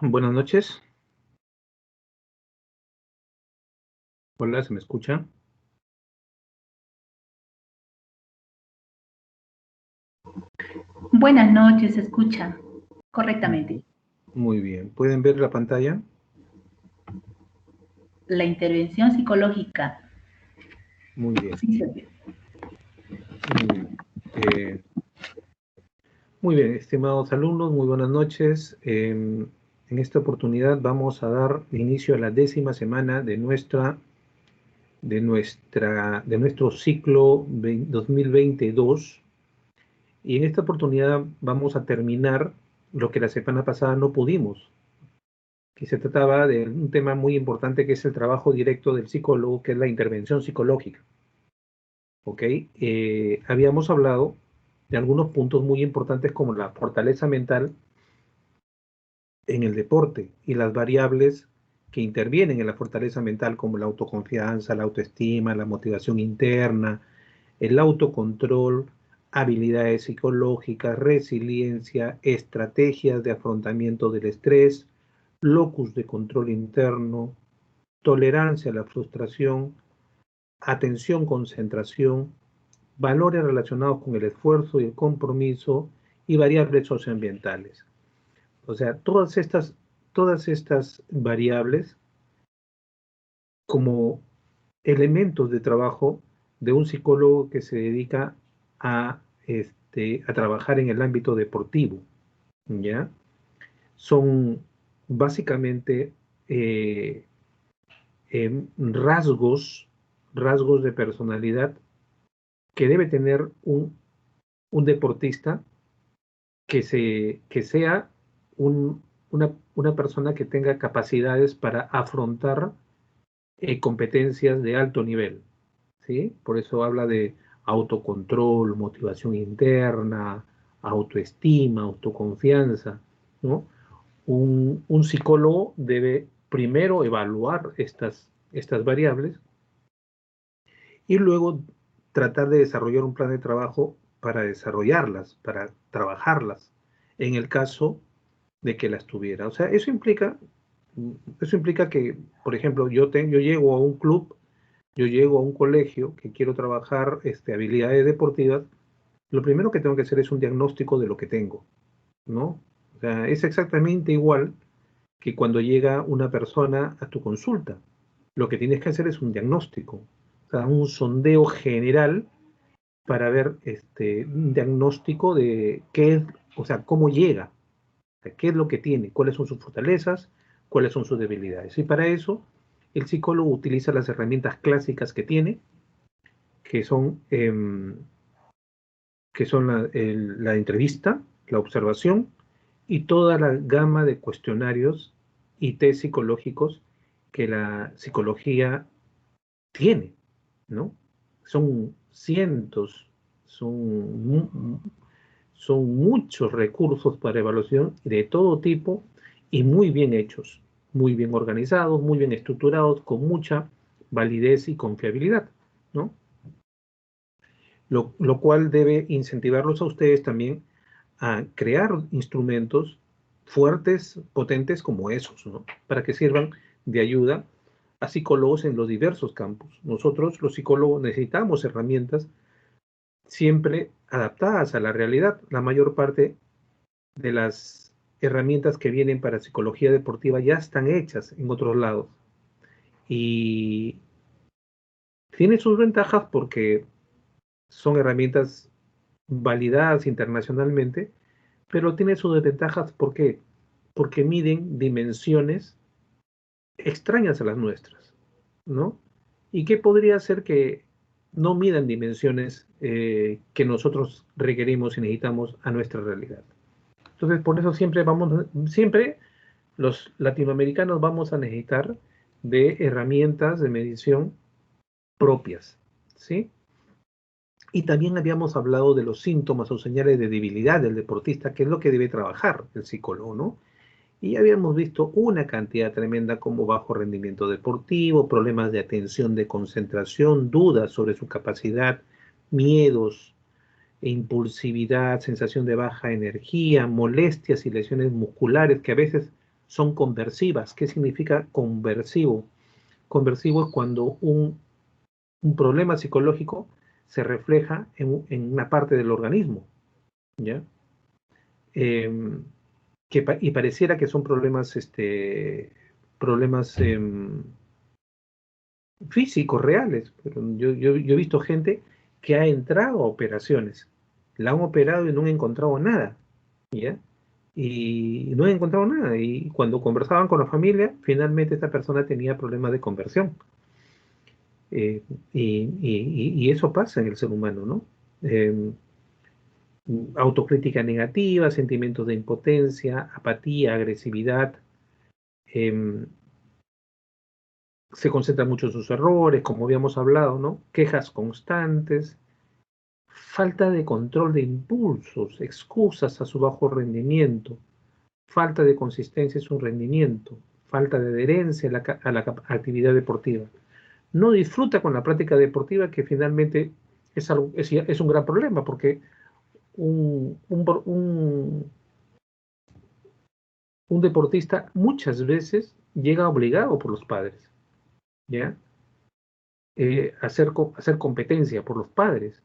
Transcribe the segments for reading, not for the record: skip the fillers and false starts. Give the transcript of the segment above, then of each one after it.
Buenas noches. Hola, ¿se me escucha? Buenas noches, se escucha correctamente. Ujú. Muy bien. ¿Pueden ver la pantalla? La intervención psicológica. Muy bien, Sí, se ve. muy bien. Muy bien, estimados alumnos, muy buenas noches. En esta oportunidad vamos a dar inicio a la 10ª semana de nuestro ciclo 2022. Y en esta oportunidad vamos a terminar lo que la semana pasada no pudimos, que se trataba de un tema muy importante que es el trabajo directo del psicólogo, que es la intervención psicológica. ¿Ok? Habíamos hablado de algunos puntos muy importantes como la fortaleza mental en el deporte y las variables que intervienen en la fortaleza mental como la autoconfianza, la autoestima, la motivación interna, el autocontrol, habilidades psicológicas, resiliencia, estrategias de afrontamiento del estrés, locus de control interno, tolerancia a la frustración, atención, concentración, valores relacionados con el esfuerzo y el compromiso y variables socioambientales. O sea, todas estas variables como elementos de trabajo de un psicólogo que se dedica a trabajar en el ámbito deportivo, ¿ya? Son básicamente eh, rasgos de personalidad que debe tener un deportista que sea una persona que tenga capacidades para afrontar competencias de alto nivel, ¿sí? Por eso habla de autocontrol, motivación interna, autoestima, autoconfianza, ¿no? Un psicólogo debe primero evaluar estas variables y luego tratar de desarrollar un plan de trabajo para desarrollarlas, para trabajarlas, en el caso de que las tuviera. O sea, eso implica que, por ejemplo, yo llego a un club, yo llego a un colegio que quiero trabajar habilidades deportivas, lo primero que tengo que hacer es un diagnóstico de lo que tengo, ¿no? O sea, es exactamente igual que cuando llega una persona a tu consulta. Lo que tienes que hacer es un diagnóstico, o sea, un sondeo general para ver un diagnóstico de qué es, o sea, cómo llega, o sea, qué es lo que tiene, cuáles son sus fortalezas, cuáles son sus debilidades. Y para eso, el psicólogo utiliza las herramientas clásicas que tiene, que son, la entrevista, la observación y toda la gama de cuestionarios y test psicológicos que la psicología tiene, ¿no? Son cientos, son, son muchos recursos para evaluación de todo tipo y muy bien hechos, muy bien organizados, muy bien estructurados, con mucha validez y confiabilidad, ¿no? Lo cual debe incentivarlos a ustedes también a crear instrumentos fuertes, potentes como esos, ¿no? Para que sirvan de ayuda a psicólogos en los diversos campos. Nosotros, los psicólogos, necesitamos herramientas siempre adaptadas a la realidad. La mayor parte de las herramientas que vienen para psicología deportiva ya están hechas en otros lados. Y tiene sus ventajas porque son herramientas validadas internacionalmente, pero tiene sus desventajas. ¿Por qué? Porque miden dimensiones extrañas a las nuestras, ¿no? ¿Y qué podría ser que no midan dimensiones que nosotros requerimos y necesitamos a nuestra realidad? Entonces, por eso siempre los latinoamericanos vamos a necesitar de herramientas de medición propias, ¿sí? Y también habíamos hablado de los síntomas o señales de debilidad del deportista, que es lo que debe trabajar el psicólogo, ¿no? Y habíamos visto una cantidad tremenda como bajo rendimiento deportivo, problemas de atención, de concentración, dudas sobre su capacidad, miedos, impulsividad, sensación de baja energía, molestias y lesiones musculares que a veces son conversivas. ¿Qué significa conversivo? Conversivo es cuando un problema psicológico se refleja en una parte del organismo, ¿ya? Em, y pareciera que son problemas, problemas físicos, reales. Pero yo he visto gente que ha entrado a operaciones, la han operado y no han encontrado nada, ¿ya? Y no han encontrado nada. Y cuando conversaban con la familia, finalmente esta persona tenía problemas de conversión. Eh, y eso pasa en el ser humano, ¿no? Eh, Autocrítica negativa, sentimientos de impotencia, apatía, agresividad, em, se concentra mucho en sus errores, como habíamos hablado, ¿no? Quejas constantes, falta de control de impulsos, excusas a su bajo rendimiento, falta de consistencia en su rendimiento, falta de adherencia a la actividad deportiva. No disfruta con la práctica deportiva, que finalmente es un gran problema, porque un, un, un, un deportista muchas veces llega obligado por los padres, ¿ya? Hacer competencia por los padres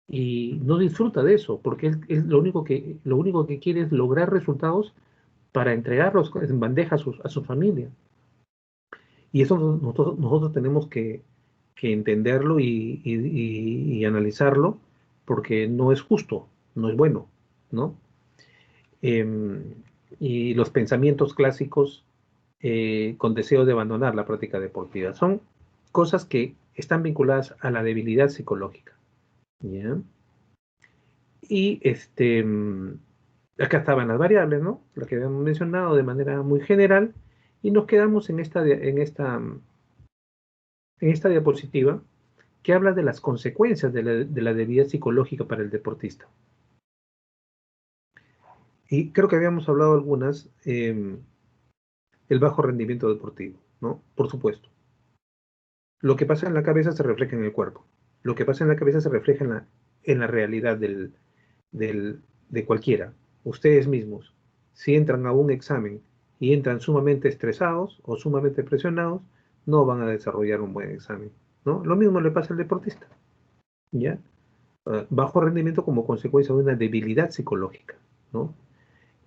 y no disfruta de eso, porque él lo único que quiere es lograr resultados para entregarlos en bandeja a su familia. Y eso nosotros tenemos que entenderlo y analizarlo, porque no es justo, no es bueno, ¿no? Em, y los pensamientos clásicos con deseo de abandonar la práctica deportiva son cosas que están vinculadas a la debilidad psicológica, ¿ya? Y acá estaban las variables, ¿no? Las que habíamos mencionado de manera muy general, y nos quedamos en esta diapositiva que habla de las consecuencias de la debilidad psicológica para el deportista. Y creo que habíamos hablado algunas, el bajo rendimiento deportivo, ¿no? Por supuesto. Lo que pasa en la cabeza se refleja en el cuerpo. Lo que pasa en la cabeza se refleja en la realidad de cualquiera. Ustedes mismos, si entran a un examen y entran sumamente estresados o sumamente presionados, no van a desarrollar un buen examen, ¿no? Lo mismo le pasa al deportista, ¿ya? Bajo rendimiento como consecuencia de una debilidad psicológica, ¿no?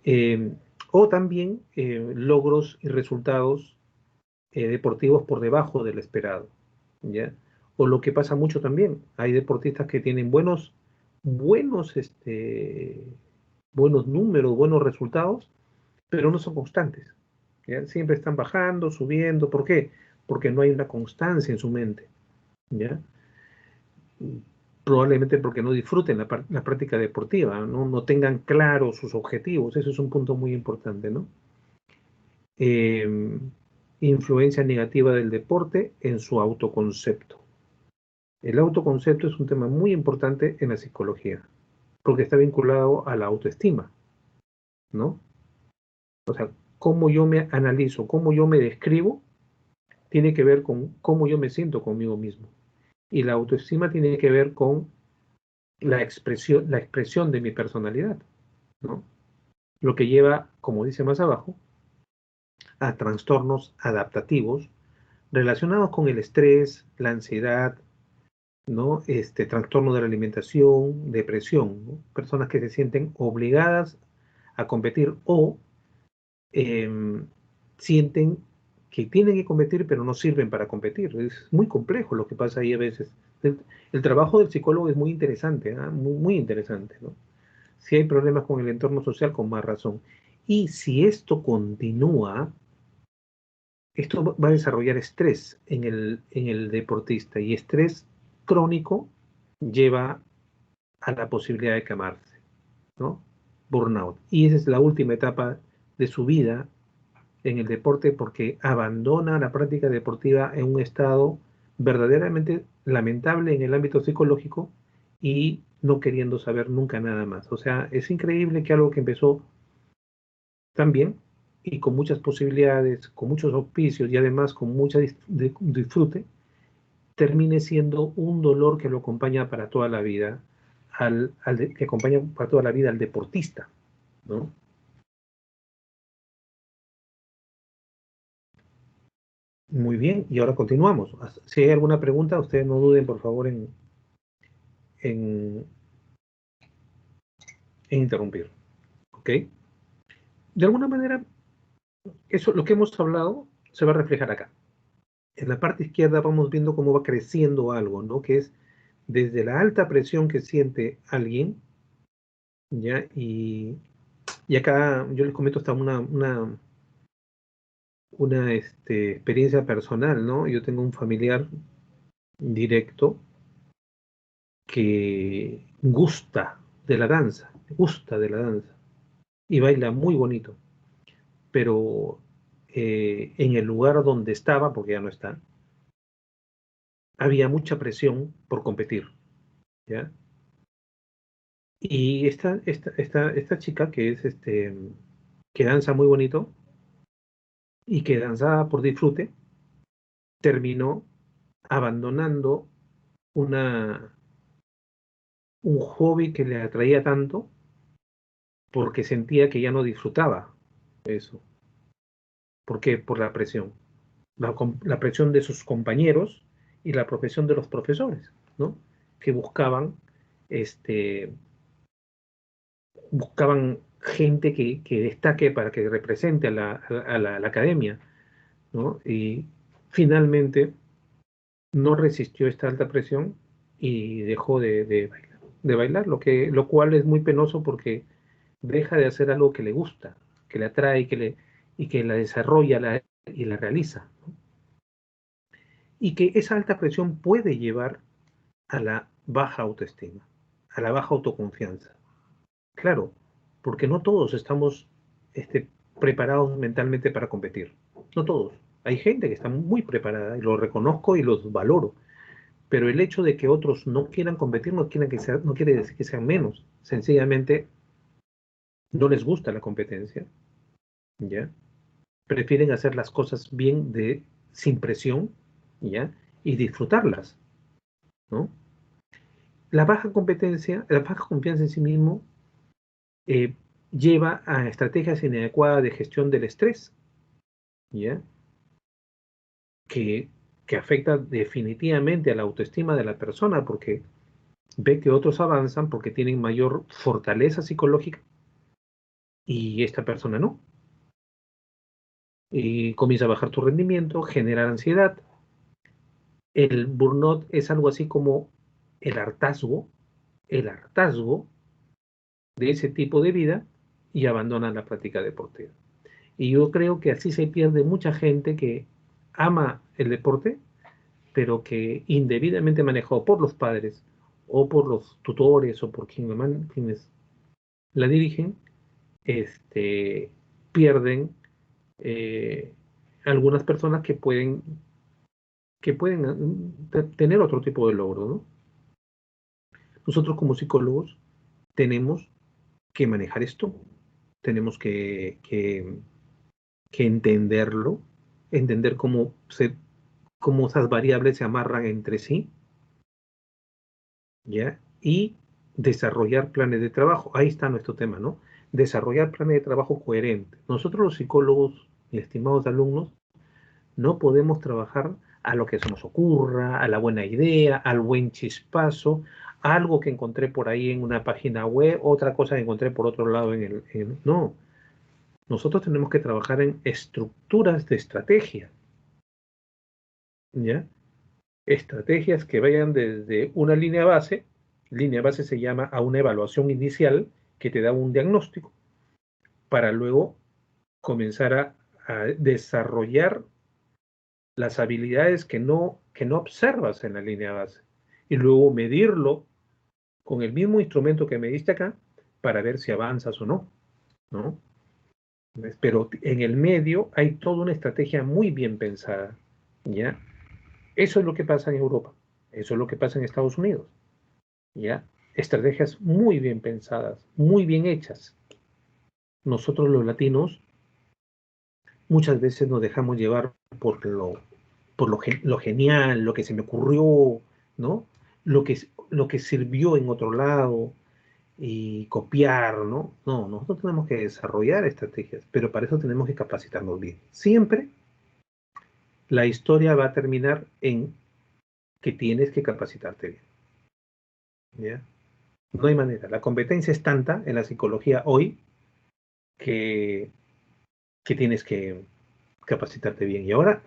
Eh, o también logros y resultados deportivos por debajo del esperado, ¿ya? O lo que pasa mucho también, hay deportistas que tienen buenos, buenos números, buenos resultados, pero no son constantes, ¿ya? Siempre están bajando, subiendo. ¿Por qué? Porque no hay una constancia en su mente, ¿ya? Probablemente porque no disfruten la práctica deportiva, ¿no? No tengan claros sus objetivos. Eso es un punto muy importante, ¿no? Eh, Influencia negativa del deporte en su autoconcepto. El autoconcepto es un tema muy importante en la psicología, porque está vinculado a la autoestima, ¿no? O sea, cómo yo me analizo, cómo yo me describo, tiene que ver con cómo yo me siento conmigo mismo. Y la autoestima tiene que ver con la expresión de mi personalidad, ¿no? Lo que lleva, como dice más abajo, a trastornos adaptativos relacionados con el estrés, la ansiedad, ¿no? Trastorno de la alimentación, depresión, ¿no? Personas que se sienten obligadas a competir o em, sienten que tienen que competir pero no sirven para competir. Es muy complejo lo que pasa ahí a veces. El trabajo del psicólogo es muy interesante, ¿ah? Muy interesante, ¿no? Si hay problemas con el entorno social, con más razón. Y si esto continúa, esto va a desarrollar estrés en el deportista, y estrés crónico lleva a la posibilidad de quemarse, ¿no? Burnout. Y esa es la última etapa de su vida en el deporte, porque abandona la práctica deportiva en un estado verdaderamente lamentable en el ámbito psicológico y no queriendo saber nunca nada más. O sea, es increíble que algo que empezó tan bien y con muchas posibilidades, con muchos auspicios y además con mucha disfrute, termine siendo un dolor que lo acompaña para toda la vida, que acompaña para toda la vida al deportista, ¿no? Muy bien, y ahora continuamos. Si hay alguna pregunta, ustedes no duden, por favor, en, en interrumpir. ¿Ok? De alguna manera, eso, lo que hemos hablado, se va a reflejar acá. En la parte izquierda vamos viendo cómo va creciendo algo, ¿no? Que es desde la alta presión que siente alguien, ¿ya? Y acá yo les comento hasta una experiencia personal, ¿no? Yo tengo un familiar directo que gusta de la danza y baila muy bonito, pero en el lugar donde estaba, porque ya no está, había mucha presión por competir, ¿ya? Y esta chica que es que danza muy bonito y que danzaba por disfrute, terminó abandonando una, un hobby que le atraía tanto porque sentía que ya no disfrutaba eso. ¿Por qué? Por la presión. La presión de sus compañeros y la profesión de los profesores, ¿no? Que este, buscaban gente que destaque para que represente a la academia, ¿no? Y finalmente no resistió esta alta presión y dejó de bailar, lo cual es muy penoso porque deja de hacer algo que le gusta, que le atrae y que la desarrolla y la realiza, ¿no? Y que esa alta presión puede llevar a la baja autoestima, a la baja autoconfianza. Claro, porque no todos estamos preparados mentalmente para competir. No todos. Hay gente que está muy preparada y lo reconozco y los valoro. Pero el hecho de que otros no quieran competir no quiere decir que sean menos. Sencillamente no les gusta la competencia, ¿ya? Prefieren hacer las cosas bien sin presión, ¿ya? Y disfrutarlas, ¿no? La baja confianza en sí mismo eh, lleva a estrategias inadecuadas de gestión del estrés, ¿ya? Que, que afecta definitivamente a la autoestima de la persona porque ve que otros avanzan porque tienen mayor fortaleza psicológica y esta persona no. Y comienza a bajar tu rendimiento, generar ansiedad. El burnout es algo así como el hartazgo, el hartazgo de ese tipo de vida y abandonan la práctica deportiva. Y yo creo que así se pierde mucha gente que ama el deporte, pero que indebidamente manejado por los padres o por los tutores o por quienes la dirigen, este, pierden eh, algunas personas que pueden tener otro tipo de logro, ¿no? Nosotros como psicólogos tenemos que manejar esto, tenemos que entenderlo, entender cómo esas variables se amarran entre sí, ¿ya? Y desarrollar planes de trabajo. Ahí está nuestro tema, ¿no? Desarrollar planes de trabajo coherentes. Nosotros los psicólogos y estimados alumnos no podemos trabajar a lo que se nos ocurra, a la buena idea, al buen chispazo, algo que encontré por ahí en una página web, otra cosa que encontré por otro lado no, nosotros tenemos que trabajar en estructuras de estrategia, ¿ya? Estrategias que vayan desde una línea base se llama a una evaluación inicial que te da un diagnóstico, para luego comenzar a desarrollar las habilidades que no observas en la línea base y luego medirlo con el mismo instrumento que mediste acá para ver si avanzas o no, ¿no? Pero en el medio hay toda una estrategia muy bien pensada, ¿ya? Eso es lo que pasa en Europa, eso es lo que pasa en Estados Unidos, ¿ya? Estrategias muy bien pensadas, muy bien hechas. Nosotros los latinos muchas veces nos dejamos llevar lo genial, lo que se me ocurrió, ¿no? Lo que sirvió en otro lado y copiar, ¿no? No, nosotros tenemos que desarrollar estrategias, pero para eso tenemos que capacitarnos bien. Siempre la historia va a terminar en que tienes que capacitarte bien. ¿Ya? No hay manera. La competencia es tanta en la psicología hoy que, que tienes que capacitarte bien. Y ahora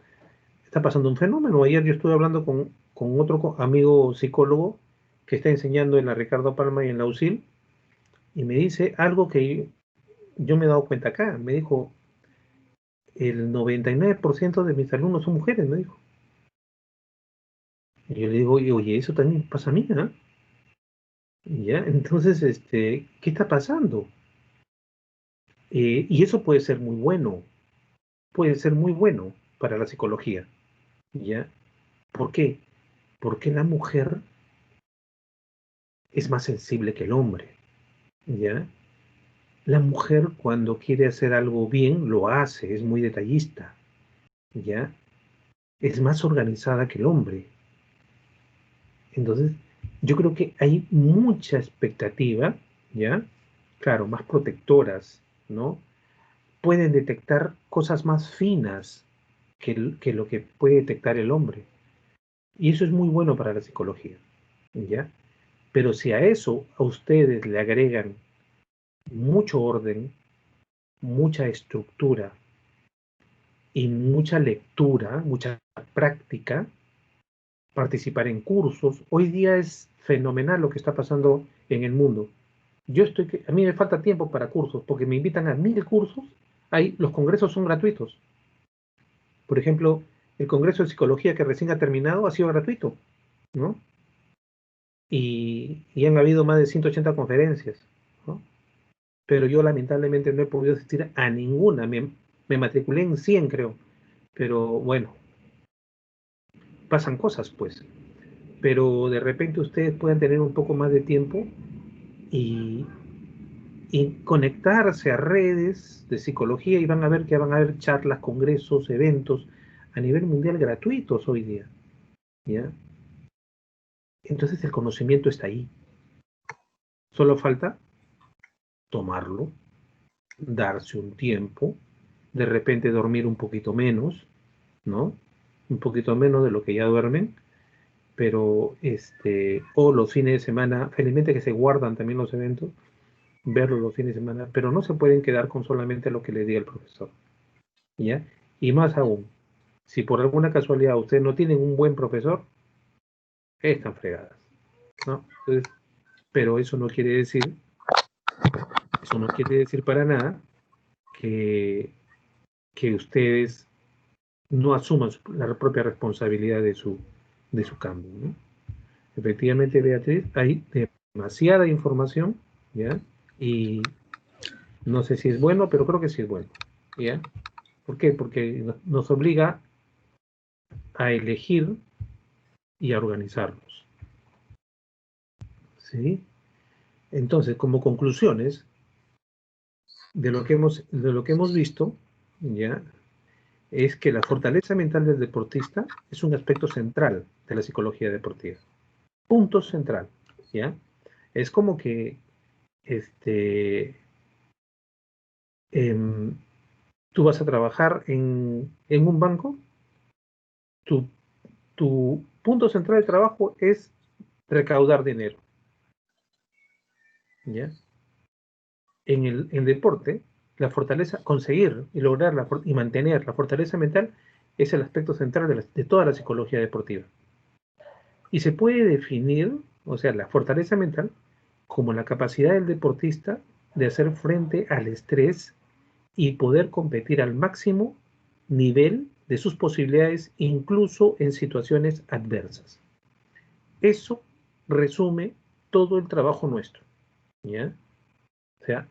está pasando un fenómeno. Ayer yo estuve hablando con otro amigo psicólogo que está enseñando en la Ricardo Palma y en la USIL y me dice algo que yo me he dado cuenta acá. Me dijo, el 99% de mis alumnos son mujeres, me dijo. Y yo le digo, oye, eso también pasa a mí, ¿ah? ¿Ya? Entonces, ¿qué está pasando? Y eso puede ser muy bueno para la psicología, ¿ya? ¿Por qué? Porque la mujer es más sensible que el hombre, ¿ya? La mujer cuando quiere hacer algo bien, lo hace, es muy detallista, ¿ya? Es más organizada que el hombre. Entonces, yo creo que hay mucha expectativa, ¿ya? Claro, más protectoras, ¿no? Pueden detectar cosas más finas que lo que puede detectar el hombre. Y eso es muy bueno para la psicología, ¿ya? Pero si a eso a ustedes le agregan mucho orden, mucha estructura y mucha lectura, mucha práctica, participar en cursos, hoy día es fenomenal lo que está pasando en el mundo. A mí me falta tiempo para cursos porque me invitan a 1000 cursos. Ahí los congresos son gratuitos. Por ejemplo, el Congreso de Psicología que recién ha terminado ha sido gratuito, ¿no? Y han habido más de 180 conferencias, ¿no? Pero yo lamentablemente no he podido asistir a ninguna. Me matriculé en 100, creo. Pero bueno, pasan cosas, pues. Pero de repente ustedes puedan tener un poco más de tiempo y, y conectarse a redes de psicología y van a ver que van a haber charlas, congresos, eventos a nivel mundial gratuitos hoy día, ¿ya? Entonces el conocimiento está ahí. Solo falta tomarlo, darse un tiempo, de repente dormir un poquito menos, ¿no? Un poquito menos de lo que ya duermen, pero o los fines de semana, felizmente que se guardan también los eventos, verlos los fines de semana, pero no se pueden quedar con solamente lo que les diga el profesor, ¿ya? Y más aún, si por alguna casualidad ustedes no tienen un buen profesor, están fregadas, ¿no? Entonces, pero eso no quiere decir para nada que, que ustedes no asuman la propia responsabilidad de su cambio, ¿no? Efectivamente, Beatriz, hay demasiada información, ¿ya? Y no sé si es bueno, pero creo que sí es bueno, ¿ya? ¿Por qué? Porque nos obliga a elegir y a organizarnos, ¿sí? Entonces, como conclusiones de lo que hemos visto, ¿ya? Es que la fortaleza mental del deportista es un aspecto central de la psicología deportiva. Punto central, ¿ya? Es como que em, tú vas a trabajar en un banco, tu, tu punto central de trabajo es recaudar dinero, ¿ya? En deporte, la fortaleza, conseguir y lograr y mantener la fortaleza mental es el aspecto central de toda la psicología deportiva. Y se puede definir, o sea, la fortaleza mental como la capacidad del deportista de hacer frente al estrés y poder competir al máximo nivel de sus posibilidades, incluso en situaciones adversas. Eso resume todo el trabajo nuestro, ¿ya? O sea,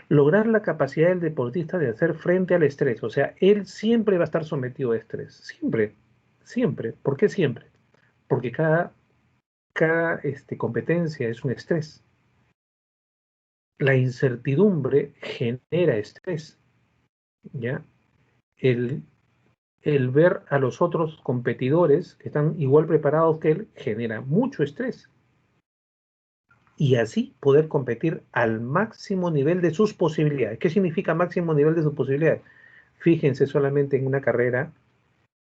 lograr la capacidad del deportista de hacer frente al estrés. O sea, él siempre va a estar sometido a estrés. Siempre, siempre. ¿Por qué siempre? Porque cada competencia es un estrés. La incertidumbre genera estrés, ¿ya? El, el ver a los otros competidores que están igual preparados que él genera mucho estrés. Y así poder competir al máximo nivel de sus posibilidades. ¿Qué significa máximo nivel de sus posibilidades? Fíjense solamente en una carrera,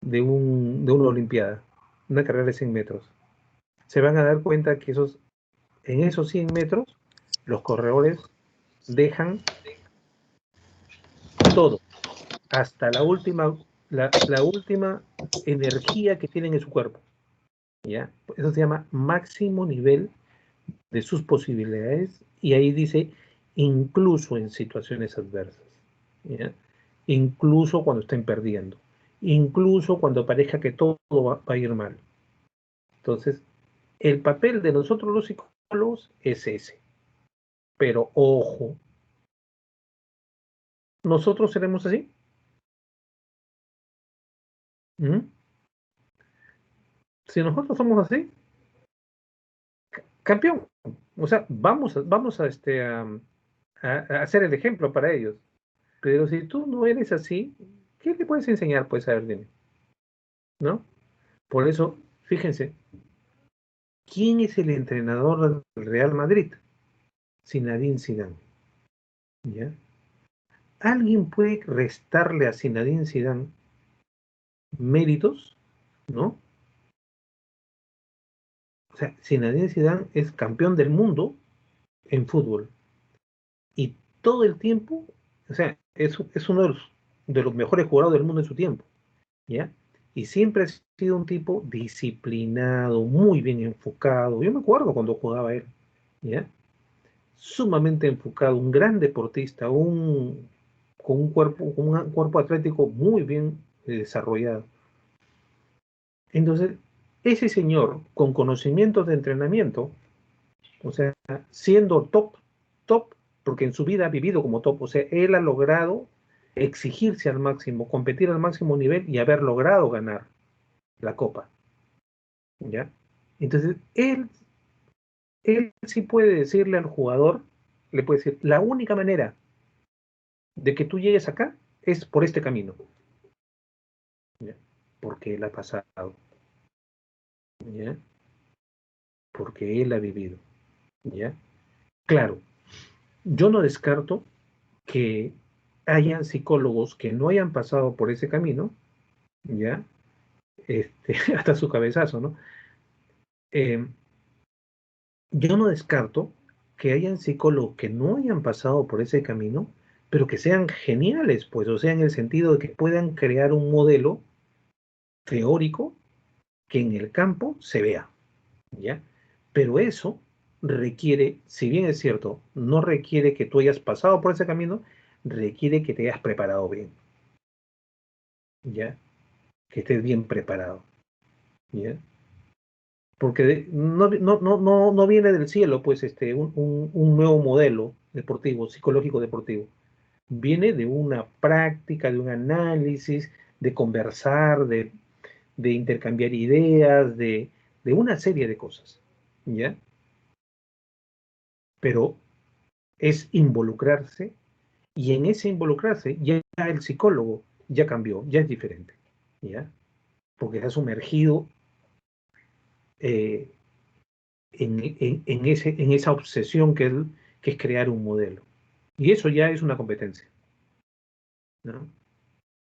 de una Olimpiada, una carrera de 100 metros. Se van a dar cuenta que en esos 100 metros los corredores dejan todo, hasta la última energía que tienen en su cuerpo. ¿Ya? Eso se llama máximo nivel de sus posibilidades y ahí dice incluso en situaciones adversas. ¿Ya? Incluso cuando estén perdiendo. Incluso cuando parezca que todo va a ir mal. Entonces, el papel de nosotros los psicólogos es ese. Pero ojo, ¿nosotros seremos así? ¿Mm? Si nosotros somos así, campeón. O sea, vamos a hacer el ejemplo para ellos. Pero si tú no eres así, ¿qué le puedes enseñar? Pues a ver, dime, ¿no? Por eso, fíjense, ¿quién es el entrenador del Real Madrid? Zinedine Zidane, ¿ya? ¿Alguien puede restarle a Zinedine Zidane méritos? ¿No? O sea, Zinedine Zidane es campeón del mundo en fútbol y todo el tiempo, o sea, es uno de los mejores jugadores del mundo en su tiempo, ¿ya? Y siempre ha sido un tipo disciplinado, muy bien enfocado. Yo me acuerdo cuando jugaba él, ¿ya? Sumamente enfocado, un gran deportista, con un cuerpo atlético muy bien desarrollado. Entonces, ese señor con conocimientos de entrenamiento, o sea, siendo top, porque en su vida ha vivido como top, o sea, él ha logrado exigirse al máximo, competir al máximo nivel y haber logrado ganar la copa, ¿ya? Entonces, él sí puede decirle al jugador, le puede decir, la única manera de que tú llegues acá es por este camino, ¿ya? Porque él ha pasado, ¿ya? Porque él ha vivido, ¿ya? Claro, yo no descarto que hayan psicólogos que no hayan pasado por ese camino, ¿ya? Hasta su cabezazo, ¿no? Eh, yo no descarto que hayan psicólogos que no hayan pasado por ese camino, pero que sean geniales, pues, o sea, en el sentido de que puedan crear un modelo teórico que en el campo se vea, ¿ya? Pero eso requiere, si bien es cierto, no requiere que tú hayas pasado por ese camino, requiere que te hayas preparado bien, ¿ya? Que estés bien preparado, ¿ya? Porque no viene del cielo, pues, un nuevo modelo deportivo, psicológico deportivo. Viene de una práctica, de un análisis, de conversar, de intercambiar ideas, de una serie de cosas, ¿ya? Pero es involucrarse y en ese involucrarse ya el psicólogo ya cambió, ya es diferente, ¿ya? Porque se ha sumergido eh, en esa obsesión que es crear un modelo. Y eso ya es una competencia, ¿no?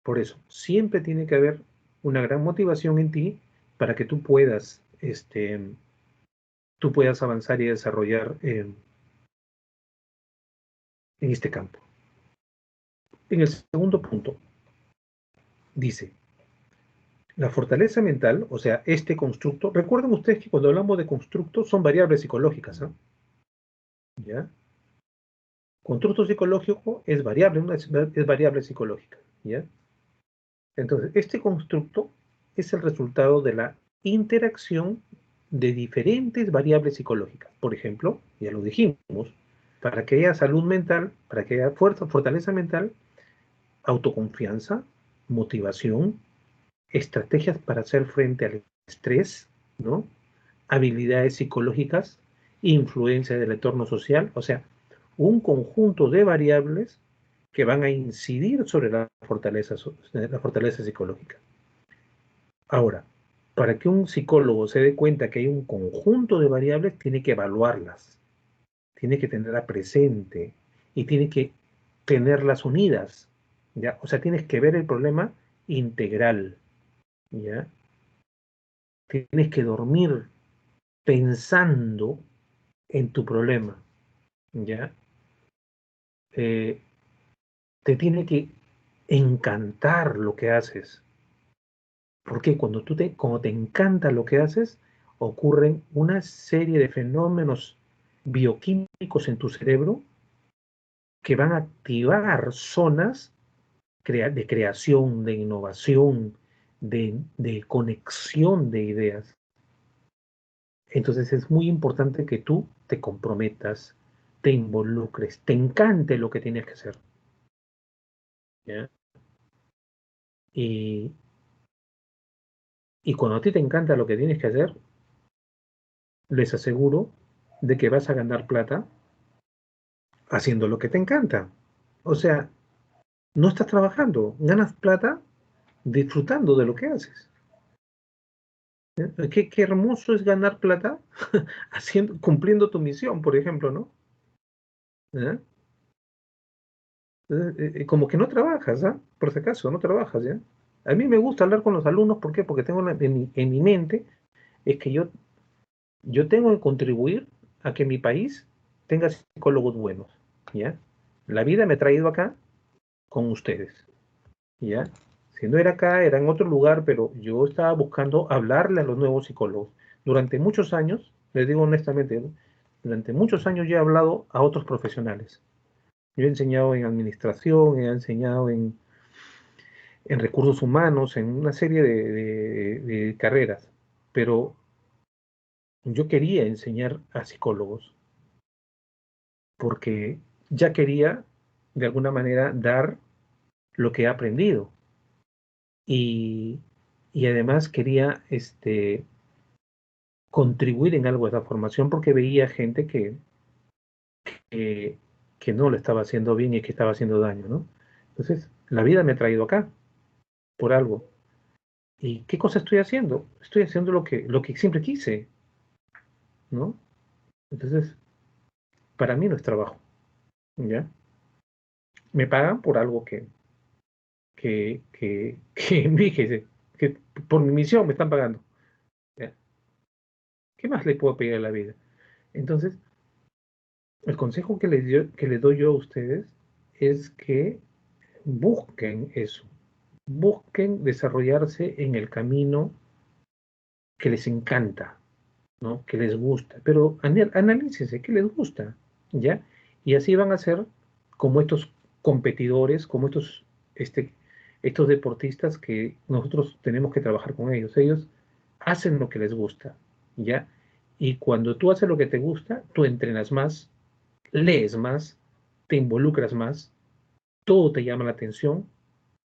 Por eso, siempre tiene que haber una gran motivación en ti para que tú puedas avanzar y desarrollar en este campo. En el segundo punto, dice, la fortaleza mental, o sea, este constructo, recuerden ustedes que cuando hablamos de constructos son variables psicológicas, ¿no? ¿Ya? Constructo psicológico es variable, es variable psicológica, ¿ya? Entonces, este constructo es el resultado de la interacción de diferentes variables psicológicas. Por ejemplo, ya lo dijimos, para que haya salud mental, para que haya fuerza, fortaleza mental, autoconfianza, motivación, estrategias para hacer frente al estrés, ¿no? Habilidades psicológicas, influencia del entorno social, o sea, un conjunto de variables que van a incidir sobre la fortaleza psicológica. Ahora, para que un psicólogo se dé cuenta que hay un conjunto de variables, tiene que evaluarlas, tiene que tenerla presente y tiene que tenerlas unidas, ¿ya? O sea, tienes que ver el problema integral, ¿ya? Tienes que dormir pensando en tu problema, ¿ya? Eh, Te tiene que encantar lo que haces. Porque cuando te encanta lo que haces, ocurren una serie de fenómenos bioquímicos en tu cerebro que van a activar zonas de creación, de innovación, de conexión de ideas. Entonces es muy importante que tú te comprometas, te involucres, te encante lo que tienes que hacer, ¿ya? Y, y cuando a ti te encanta lo que tienes que hacer, les aseguro de que vas a ganar plata haciendo lo que te encanta. O sea, no estás trabajando, ganas plata disfrutando de lo que haces. Qué hermoso es ganar plata cumpliendo tu misión, por ejemplo, ¿no? ¿Eh? Como que no trabajas, ¿ah? Por si acaso, no trabajas, ¿ya? A mí me gusta hablar con los alumnos, ¿por qué? Porque tengo en mi mente es que yo tengo que contribuir a que mi país tenga psicólogos buenos, ¿ya? La vida me ha traído acá con ustedes, ¿ya? Si no era acá, era en otro lugar, pero yo estaba buscando hablarle a los nuevos psicólogos. Durante muchos años, les digo honestamente, ¿no? Durante muchos años yo he hablado a otros profesionales. Yo he enseñado en administración, he enseñado en recursos humanos, en una serie de carreras, pero yo quería enseñar a psicólogos porque ya quería, de alguna manera, dar lo que he aprendido y, y además quería contribuir en algo a esa formación porque veía gente que, que no lo estaba haciendo bien y que estaba haciendo daño, ¿no? Entonces, la vida me ha traído acá por algo. ¿Y qué cosa estoy haciendo? Estoy haciendo lo que siempre quise, ¿no? Entonces, para mí no es trabajo, ¿ya? Me pagan por algo fíjese, que por mi misión me están pagando, ¿ya? ¿Qué más le puedo pedir a la vida? Entonces, el consejo que les doy yo a ustedes es que busquen eso, busquen desarrollarse en el camino que les encanta, ¿no? Que les gusta, pero analícense qué les gusta, ¿ya? Y así van a ser como estos competidores, como estos deportistas que nosotros tenemos que trabajar con ellos. Ellos hacen lo que les gusta, ¿ya? Y cuando tú haces lo que te gusta, tú entrenas más, lees más, te involucras más, todo te llama la atención,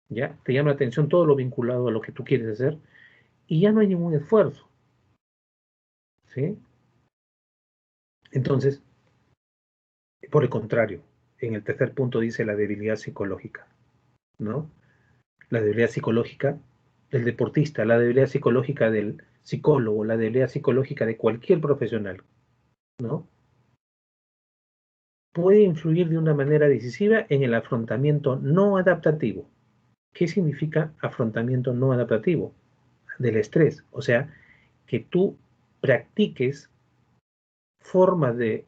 ¿ya? Te llama la atención todo lo vinculado a lo que tú quieres hacer y ya no hay ningún esfuerzo, ¿sí? Entonces, por el contrario, en el tercer punto dice la debilidad psicológica, ¿no? La debilidad psicológica del deportista, la debilidad psicológica del psicólogo, la debilidad psicológica de cualquier profesional, ¿no? Puede influir de una manera decisiva en el afrontamiento no adaptativo. ¿Qué significa afrontamiento no adaptativo? Del estrés. O sea, que tú practiques formas de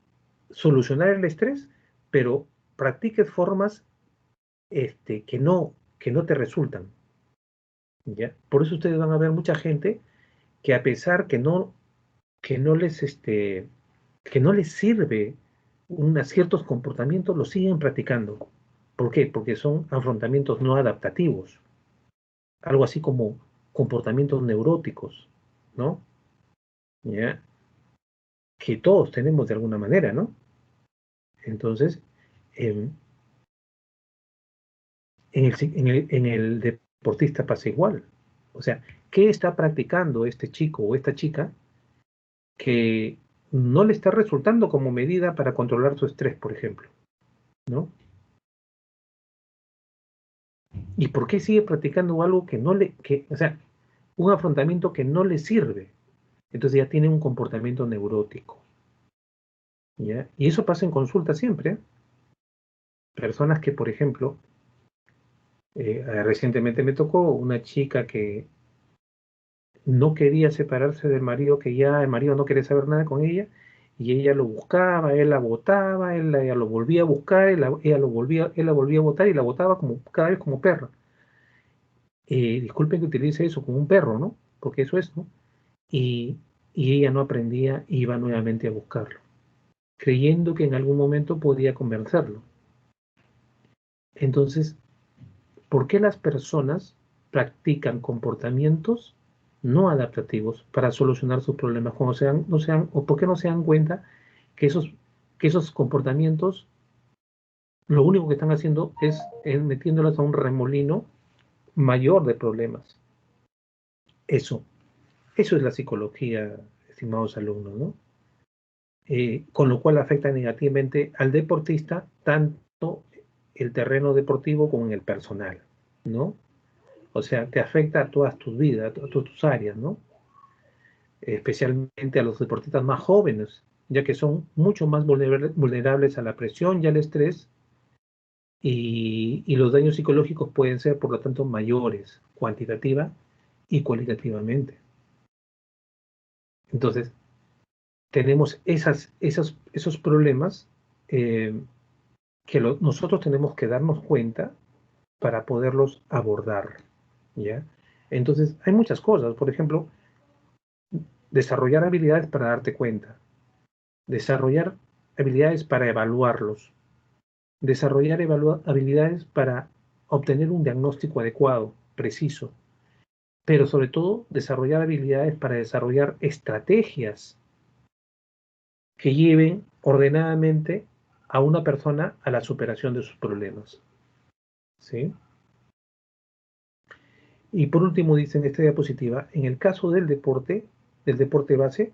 solucionar el estrés, pero practiques formas que no te resultan, ¿ya? Por eso ustedes van a ver mucha gente que a pesar que no les, que no les sirve ciertos comportamientos, los siguen practicando. ¿Por qué? Porque son afrontamientos no adaptativos, algo así como comportamientos neuróticos, ¿no? ¿Ya? Que todos tenemos de alguna manera, ¿no? Entonces, em, en el deportista pasa igual. O sea, ¿qué está practicando este chico o esta chica que no le está resultando como medida para controlar su estrés, por ejemplo? ¿No? ¿Y por qué sigue practicando algo o sea, un afrontamiento que no le sirve? Entonces ya tiene un comportamiento neurótico, ¿ya? Y eso pasa en consulta siempre, ¿eh? Personas que, por ejemplo, recientemente me tocó una chica no quería separarse del marido, que ya el marido no quería saber nada con ella, y ella lo buscaba, él la botaba, ella lo volvía a buscar, él la volvía a botar y la botaba como, cada vez como perra. Disculpen que utilice eso como un perro, ¿no? Porque eso es, ¿no? Y, y ella no aprendía, iba nuevamente a buscarlo, creyendo que en algún momento podía convencerlo. Entonces, ¿por qué las personas practican comportamientos no adaptativos para solucionar sus problemas cuando o por qué no se dan cuenta que esos comportamientos lo único que están haciendo es metiéndolas a un remolino mayor de problemas? Eso, eso es la psicología, estimados alumnos, ¿no? Con lo cual afecta negativamente al deportista, tanto el terreno deportivo como en el personal, ¿no? O sea, te afecta a todas tus vidas, a todas tus áreas, ¿no? Especialmente a los deportistas más jóvenes, ya que son mucho más vulnerables a la presión y al estrés, y los daños psicológicos pueden ser, por lo tanto, mayores, cuantitativa y cualitativamente. Entonces, tenemos esos problemas eh, que nosotros tenemos que darnos cuenta para poderlos abordar, ¿ya? Entonces, hay muchas cosas. Por ejemplo, desarrollar habilidades para darte cuenta, desarrollar habilidades para evaluarlos, desarrollar habilidades para obtener un diagnóstico adecuado, preciso, pero sobre todo desarrollar habilidades para desarrollar estrategias que lleven ordenadamente a una persona a la superación de sus problemas, ¿sí? Y por último, dice en esta diapositiva, en el caso del deporte base,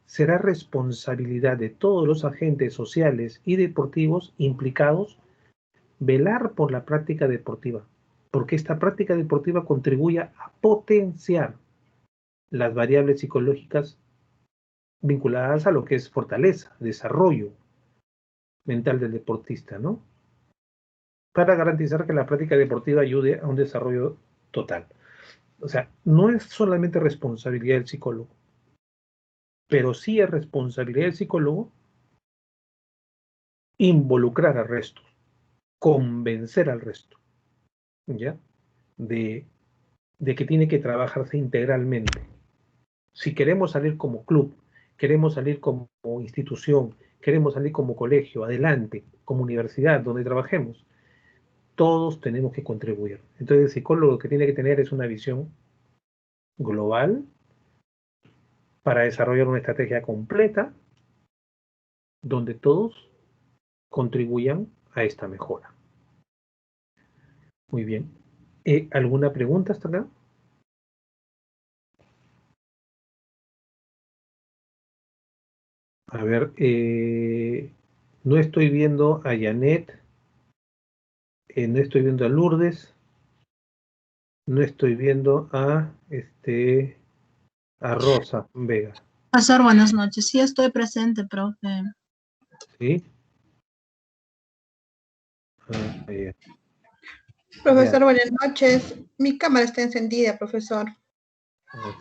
será responsabilidad de todos los agentes sociales y deportivos implicados velar por la práctica deportiva, porque esta práctica deportiva contribuye a potenciar las variables psicológicas vinculadas a lo que es fortaleza, desarrollo mental del deportista, ¿no? Para garantizar que la práctica deportiva ayude a un desarrollo total. O sea, no es solamente responsabilidad del psicólogo, pero sí es responsabilidad del psicólogo involucrar al resto, convencer al resto, ¿ya? De, de que tiene que trabajarse integralmente. Si queremos salir como club, queremos salir como institución, queremos salir como colegio, adelante, como universidad, donde trabajemos, todos tenemos que contribuir. Entonces el psicólogo lo que tiene que tener es una visión global para desarrollar una estrategia completa donde todos contribuyan a esta mejora. Muy bien. ¿Alguna pregunta hasta acá? A ver, no estoy viendo a Janet, no estoy viendo a Lourdes, no estoy viendo a Rosa Vega, Profesor, buenas noches. Sí, estoy presente, profe. ¿sí? Ya. Profesor, buenas noches. Mi cámara está encendida, profesor.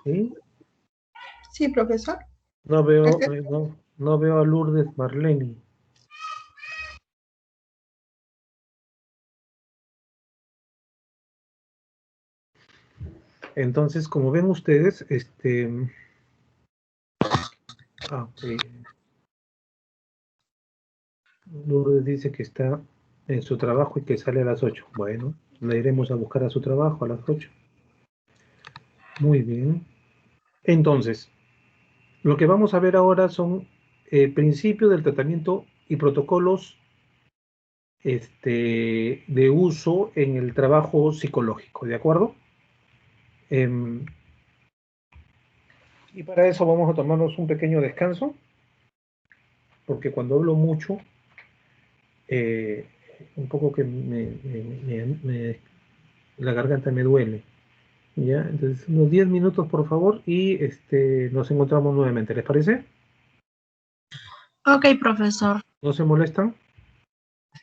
¿Sí? Sí, profesor. No veo, no veo a Lourdes Marleni. Entonces, como ven ustedes, ok. Lourdes dice que está en su trabajo y que sale a las 8. Bueno, la iremos a buscar a su trabajo a las 8. Muy bien. Entonces, lo que vamos a ver ahora son principios del tratamiento y protocolos de uso en el trabajo psicológico, ¿de acuerdo? Y para eso vamos a tomarnos un pequeño descanso, porque cuando hablo mucho, un poco que la garganta me duele. ¿Ya? Entonces, unos 10 minutos, por favor, y nos encontramos nuevamente. ¿Les parece? Ok, profesor. ¿No se molestan?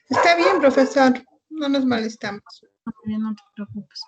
Está bien, profesor. No nos molestamos. No te preocupes.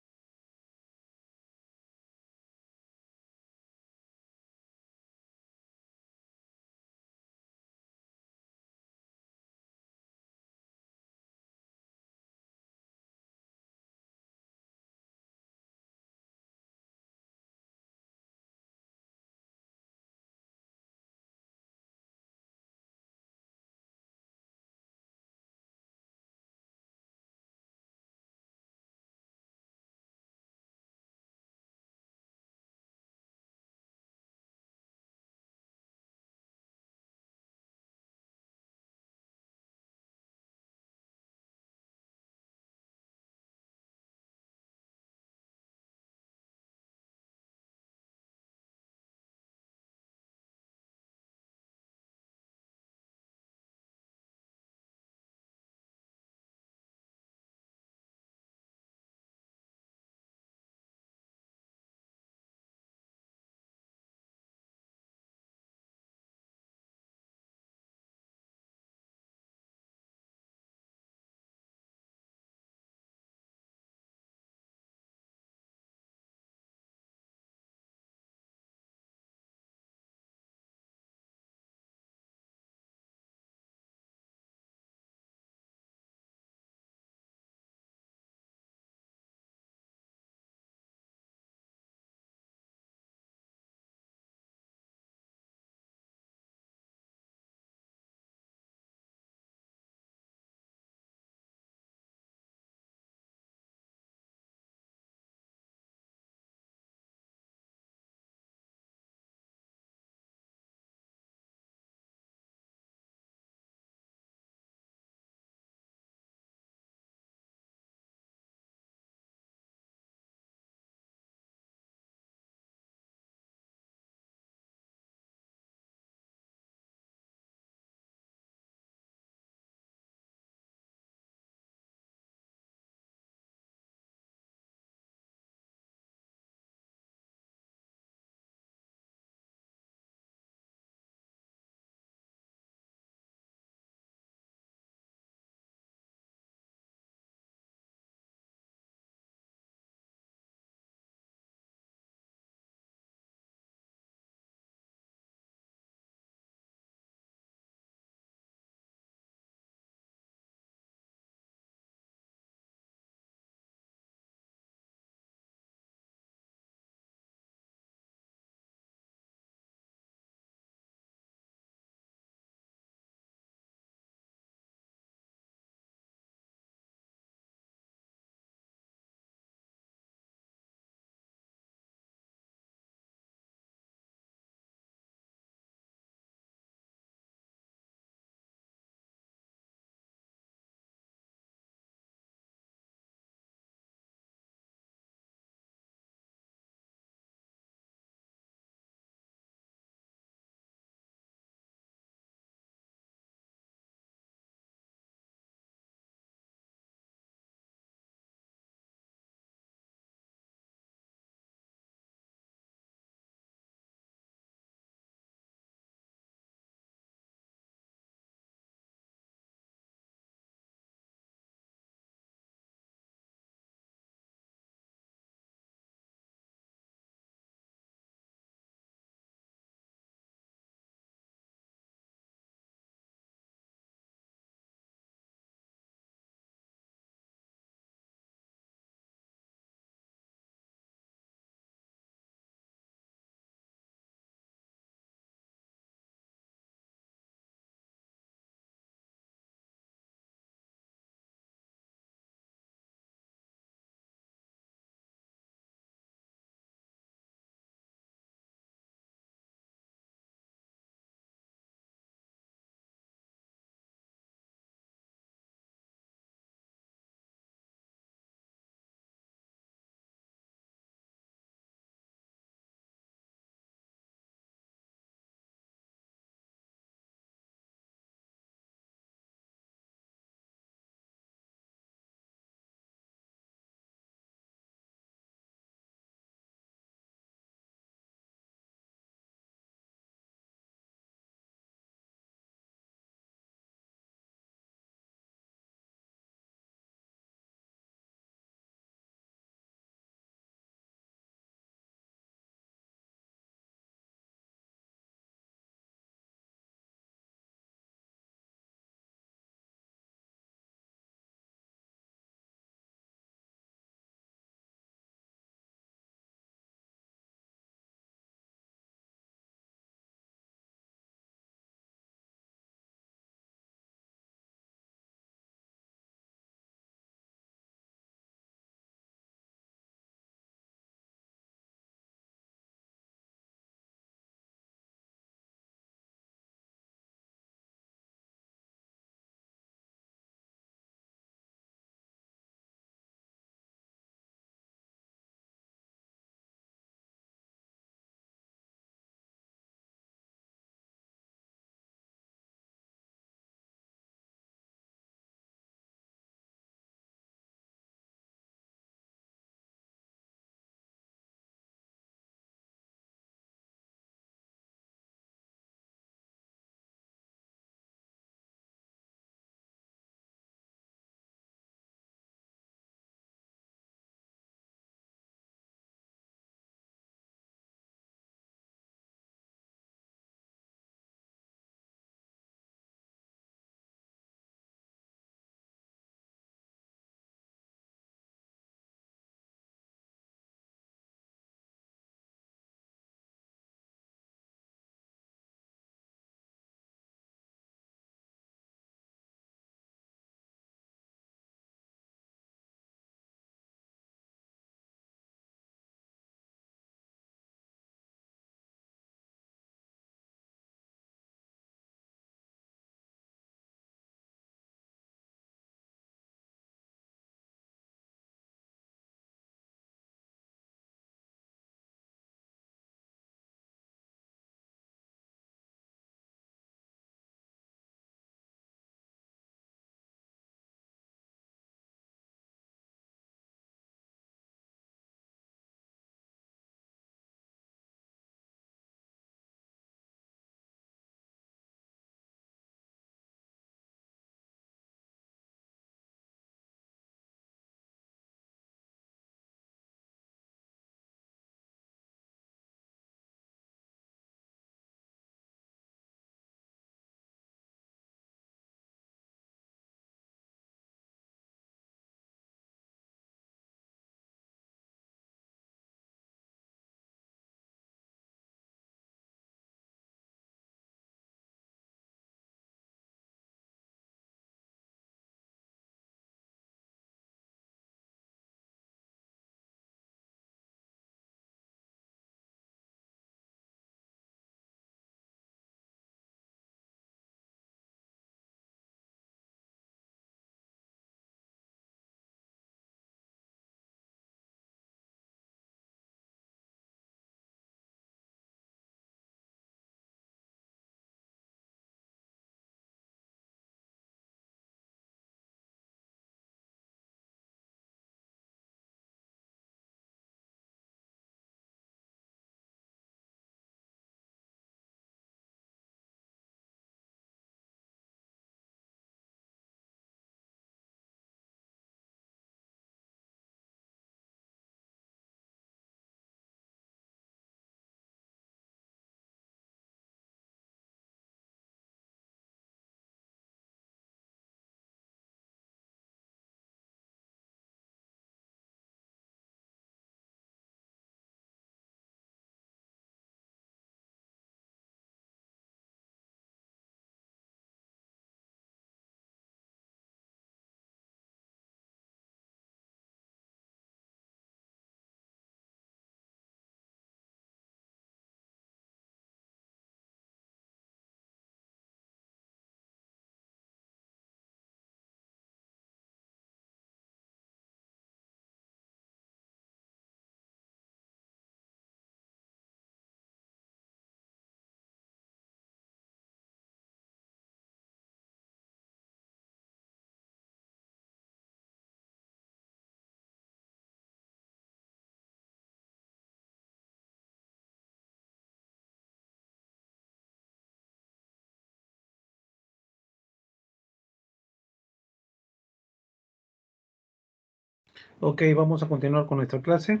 Ok, vamos a continuar con nuestra clase.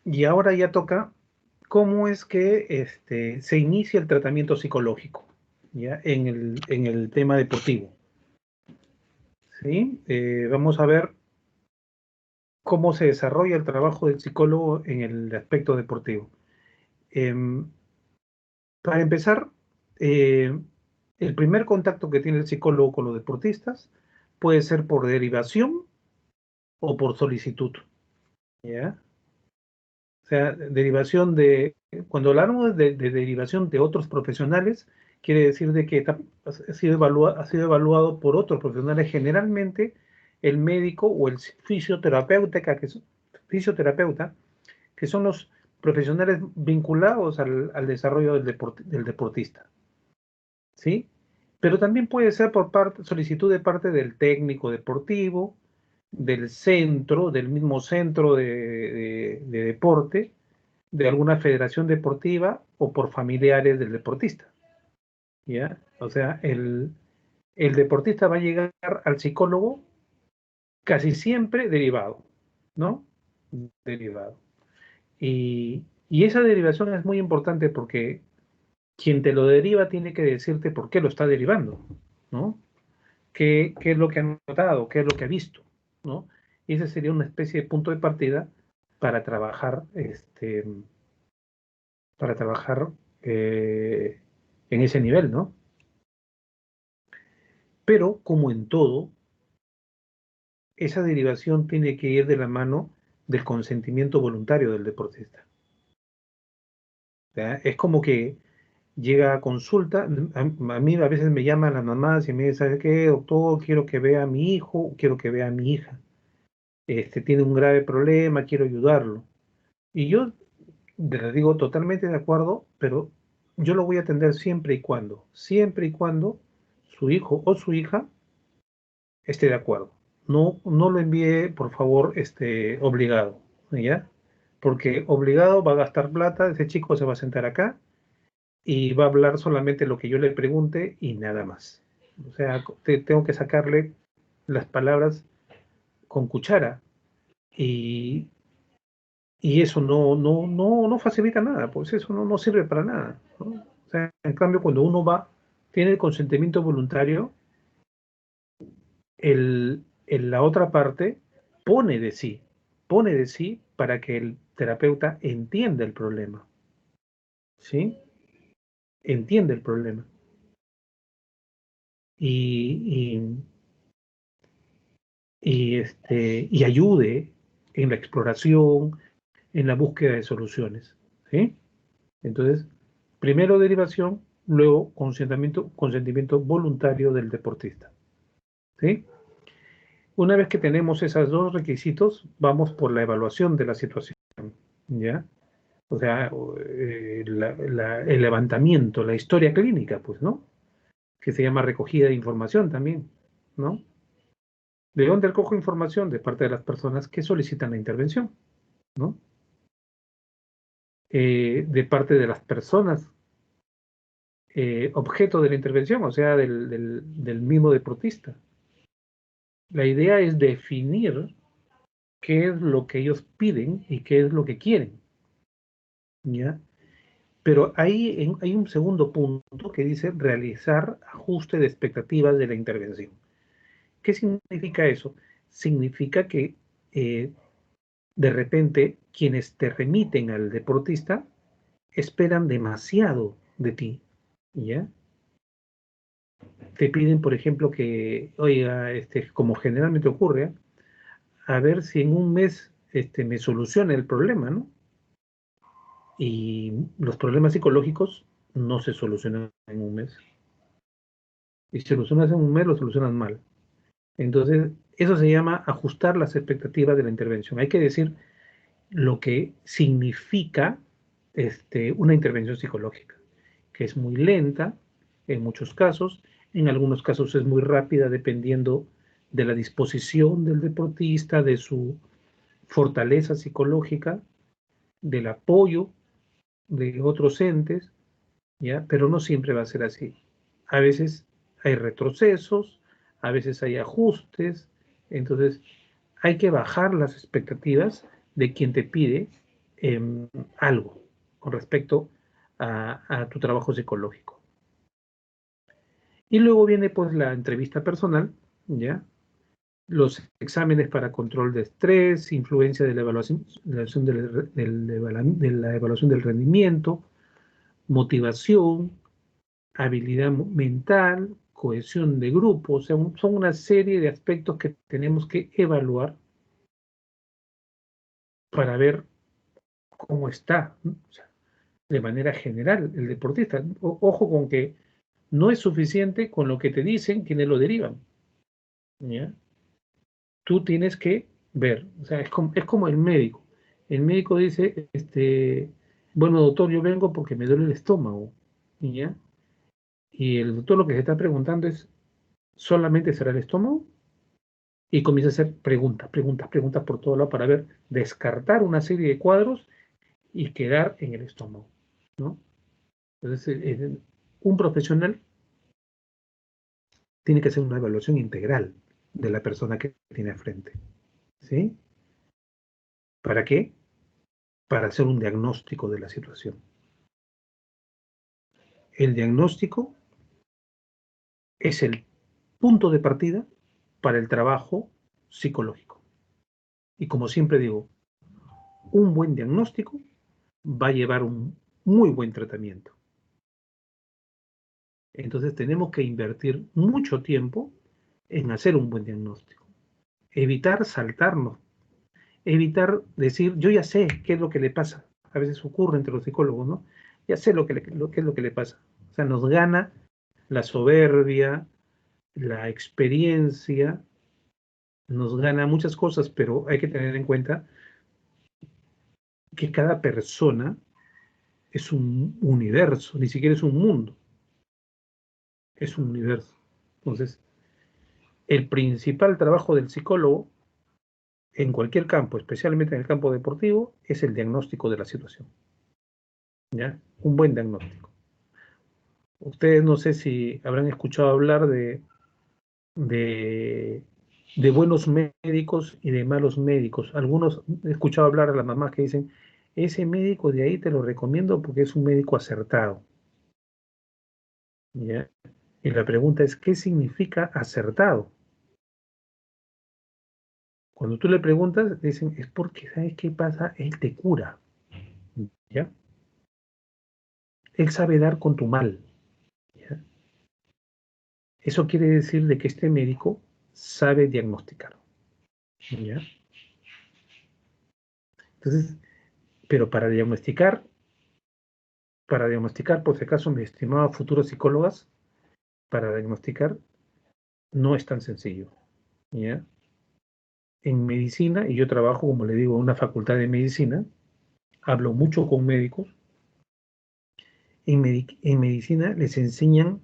Y ahora ya toca cómo es que se inicia el tratamiento psicológico, ¿ya? En el tema deportivo, ¿sí? Vamos a ver cómo se desarrolla el trabajo del psicólogo en el aspecto deportivo. Em, para empezar, eh, el primer contacto que tiene el psicólogo con los deportistas puede ser por derivación o por solicitud, ¿ya? O sea, cuando hablamos de derivación de otros profesionales, quiere decir de que ha sido evaluado por otros profesionales, generalmente el médico o el fisioterapeuta, que son los profesionales vinculados al desarrollo del deportista, ¿sí? Pero también puede ser por solicitud de parte del técnico deportivo, del mismo centro de deporte, de alguna federación deportiva o por familiares del deportista, ¿ya? O sea, el deportista va a llegar al psicólogo casi siempre derivado, ¿no? Derivado. Y esa derivación es muy importante porque quien te lo deriva tiene que decirte por qué lo está derivando, ¿no? ¿Qué es lo que ha notado? ¿Qué es lo que ha visto? ¿No? Y ese sería una especie de punto de partida para trabajar, para trabajar eh, en ese nivel, ¿no? Pero, como en todo, esa derivación tiene que ir de la mano del consentimiento voluntario del deportista. ¿Ya? Es como que llega a consulta, a mí a veces me llaman las mamás y me dicen, ¿sabe qué, doctor? Quiero que vea a mi hijo, quiero que vea a mi hija. Tiene un grave problema, quiero ayudarlo. Y yo les digo totalmente de acuerdo, pero yo lo voy a atender siempre y cuando su hijo o su hija esté de acuerdo. No, no lo envíe, por favor, obligado, ¿ya? Porque obligado va a gastar plata, ese chico se va a sentar acá y va a hablar solamente lo que yo le pregunte y nada más. O sea, tengo que sacarle las palabras con cuchara y, y eso no facilita nada, pues eso no sirve para nada, ¿no? O sea, en cambio, cuando uno tiene el consentimiento voluntario, la otra parte pone de sí, pone de sí para que el terapeuta entienda el problema, ¿sí? Entiende el problema y, y ayude en la exploración, en la búsqueda de soluciones, ¿sí? Entonces, primero derivación, luego consentimiento voluntario del deportista, ¿sí? Una vez que tenemos esos dos requisitos, vamos por la evaluación de la situación, ¿ya? O sea, el levantamiento, la historia clínica, pues, ¿no? Que se llama recogida de información también, ¿no? ¿De dónde recojo información? De parte de las personas que solicitan la intervención, ¿no? De parte de las personas objeto de la intervención, o sea, del mismo deportista. La idea es definir qué es lo que ellos piden y qué es lo que quieren, ¿ya? Pero hay un segundo punto que dice realizar ajuste de expectativas de la intervención. ¿Qué significa eso? Significa que de repente quienes te remiten al deportista esperan demasiado de ti, ¿ya? Te piden, por ejemplo, que, oiga, como generalmente ocurre, a ver si en un mes me soluciona el problema, ¿no? Y los problemas psicológicos no se solucionan en un mes. Y si solucionas en un mes, lo solucionas mal. Entonces, eso se llama ajustar las expectativas de la intervención. Hay que decir lo que significa una intervención psicológica, que es muy lenta en muchos casos, en algunos casos es muy rápida dependiendo de la disposición del deportista, de su fortaleza psicológica, del apoyo de otros entes, ¿ya? Pero no siempre va a ser así. A veces hay retrocesos, a veces hay ajustes, entonces hay que bajar las expectativas de quien te pide algo con respecto a tu trabajo psicológico. Y luego viene pues la entrevista personal, ¿ya? Los exámenes para control de estrés, influencia de la evaluación, de la evaluación del rendimiento, motivación, habilidad mental, cohesión de grupo, o sea, son una serie de aspectos que tenemos que evaluar para ver cómo está, ¿no? O sea, de manera general el deportista. Ojo con que no es suficiente con lo que te dicen quienes lo derivan, ¿ya? Tú tienes que ver, o sea, es como el médico. El médico dice, bueno, doctor, yo vengo porque me duele el estómago, ¿ya? Y el doctor lo que se está preguntando es, ¿solamente será el estómago? Y comienza a hacer preguntas, preguntas, preguntas por todo lado para ver, descartar una serie de cuadros y quedar en el estómago, ¿no? Entonces, un profesional tiene que hacer una evaluación integral de la persona que tiene al frente, ¿sí? ¿Para qué? Para hacer un diagnóstico de la situación. El diagnóstico es el punto de partida para el trabajo psicológico. Y como siempre digo, un buen diagnóstico va a llevar un muy buen tratamiento. Entonces tenemos que invertir mucho tiempo en hacer un buen diagnóstico. Evitar saltarnos, evitar decir, yo ya sé qué es lo que le pasa. A veces ocurre entre los psicólogos, ¿no? Ya sé qué es lo que le pasa. O sea, nos gana la soberbia, la experiencia, nos gana muchas cosas, pero hay que tener en cuenta que cada persona es un universo, ni siquiera es un mundo, es un universo. Entonces, el principal trabajo del psicólogo en cualquier campo, especialmente en el campo deportivo, es el diagnóstico de la situación, ¿ya? Un buen diagnóstico. Ustedes no sé si habrán escuchado hablar de, de buenos médicos y de malos médicos. Algunos he escuchado hablar a las mamás que dicen, ese médico de ahí te lo recomiendo porque es un médico acertado, ¿ya? Y la pregunta es, ¿qué significa acertado? Cuando tú le preguntas, dicen, es porque, ¿sabes qué pasa? Él te cura, ¿ya? Él sabe dar con tu mal, ¿ya? Eso quiere decir de que este médico sabe diagnosticar, ¿ya? Entonces, pero para diagnosticar, por si acaso, mi estimado futuros psicólogas, para diagnosticar no es tan sencillo, ¿ya? En medicina, y yo trabajo, como le digo, en una facultad de medicina, hablo mucho con médicos, en medicina les enseñan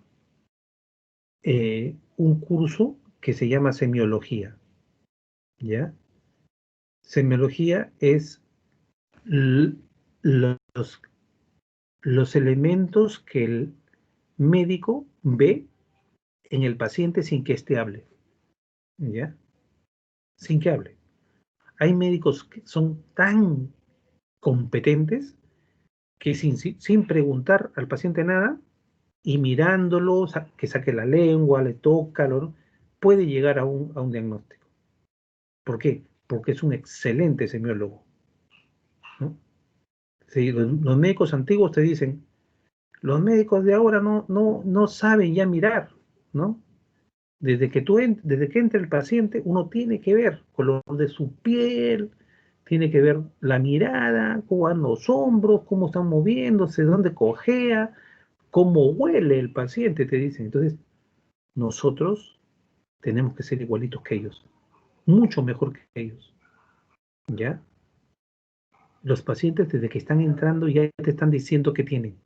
un curso que se llama semiología, ¿ya? Semiología es los, los elementos que el médico ve en el paciente sin que éste hable, ¿ya? Sin que hable. Hay médicos que son tan competentes que sin preguntar al paciente nada y mirándolo, que saque la lengua, le toca, puede llegar a un diagnóstico. ¿Por qué? Porque es un excelente semiólogo, ¿no? Sí, los médicos antiguos te dicen, los médicos de ahora no saben ya mirar, ¿no? Desde que entra el paciente, uno tiene que ver color de su piel, tiene que ver la mirada, cómo van los hombros, cómo están moviéndose, dónde cojea, cómo huele el paciente, te dicen. Entonces, nosotros tenemos que ser igualitos que ellos, mucho mejor que ellos, ¿ya? Los pacientes desde que están entrando ya te están diciendo qué tienen.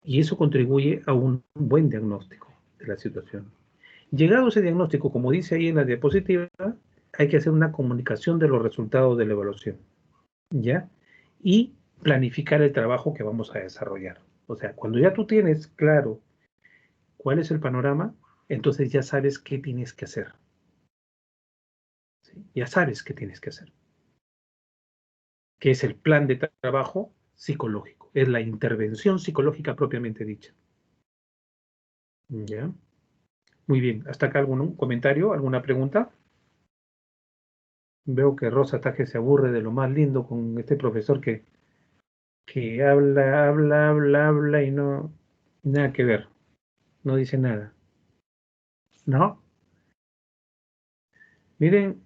Y eso contribuye a un buen diagnóstico de la situación. Llegado ese diagnóstico, como dice ahí en la diapositiva, hay que hacer una comunicación de los resultados de la evaluación, ¿ya? Y planificar el trabajo que vamos a desarrollar. O sea, cuando ya tú tienes claro cuál es el panorama, entonces ya sabes qué tienes que hacer. ¿Sí? Ya sabes qué tienes que hacer. Que es el plan de trabajo psicológico. Es la intervención psicológica propiamente dicha. ¿Ya? Muy bien. ¿Hasta acá algún comentario, alguna pregunta? Veo que Rosa Taje se aburre de lo más lindo con este profesor que habla y no, nada que ver. No dice nada. ¿No? Miren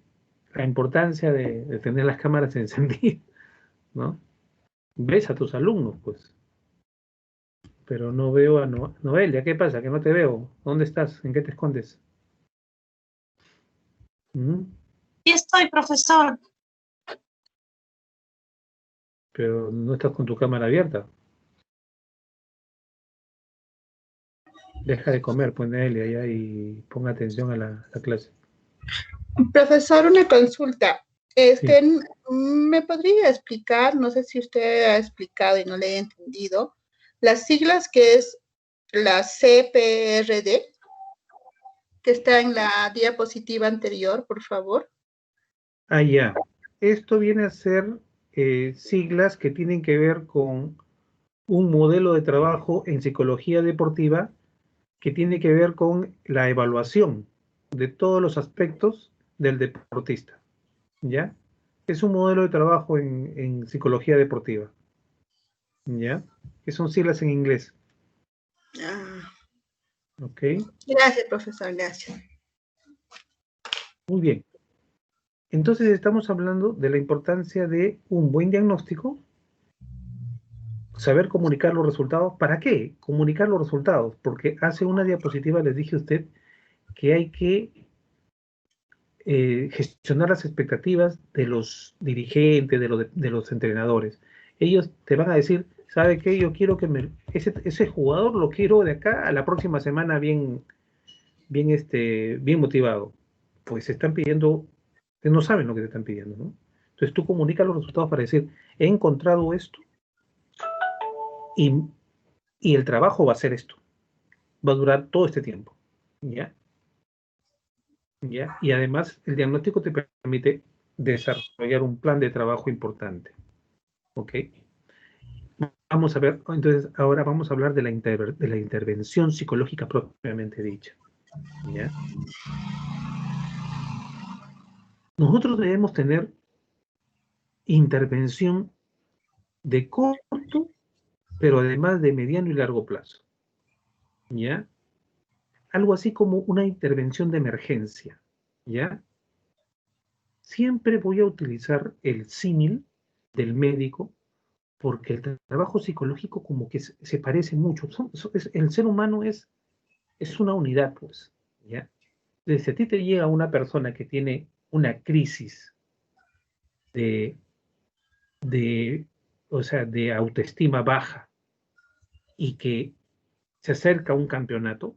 la importancia de tener las cámaras encendidas, ¿no? Ves a tus alumnos, pues. Pero no veo a Noelia. ¿Qué pasa? Que no te veo. ¿Dónde estás? ¿En qué te escondes? ¿Mm? Sí estoy, profesor. Pero no estás con tu cámara abierta. Deja de comer, pues Noelia, ya, y ponga atención a la clase. Profesor, una consulta. Sí. ¿Me podría explicar, no sé si usted ha explicado y no le he entendido, las siglas que es la CPRD, que está en la diapositiva anterior, por favor? Ah, ya. Esto viene a ser siglas que tienen que ver con un modelo de trabajo en psicología deportiva que tiene que ver con la evaluación de todos los aspectos del deportista. ¿Ya? Es un modelo de trabajo en psicología deportiva. ¿Ya? Que son siglas en inglés. Ah, ¿Ok? gracias, profesor, gracias. Muy bien. Entonces estamos hablando de la importancia de un buen diagnóstico, saber comunicar los resultados. ¿Para qué? Comunicar los resultados, porque hace una diapositiva les dije a usted que hay que gestionar las expectativas de los dirigentes, de los entrenadores. Ellos te van a decir, ¿sabe qué? Yo quiero que ese jugador lo quiero de acá a la próxima semana bien motivado. Pues se están pidiendo, no saben lo que te están pidiendo, ¿no? Entonces tú comunicas los resultados para decir, he encontrado esto y, y el trabajo va a ser esto. Va a durar todo este tiempo. ¿Ya? ¿Ya? Y además el diagnóstico te permite desarrollar un plan de trabajo importante. ¿Ok? Vamos a ver, entonces ahora vamos a hablar de de la intervención psicológica propiamente dicha. ¿Ya? Nosotros debemos tener intervención de corto, pero además de mediano y largo plazo. ¿Ya? Algo así como una intervención de emergencia. ¿Ya? Siempre voy a utilizar el símil del médico porque el trabajo psicológico como que se parece mucho. El ser humano es una unidad, pues, ¿ya? Entonces, si a ti te llega una persona que tiene una crisis de, de, o sea, de autoestima baja y que se acerca a un campeonato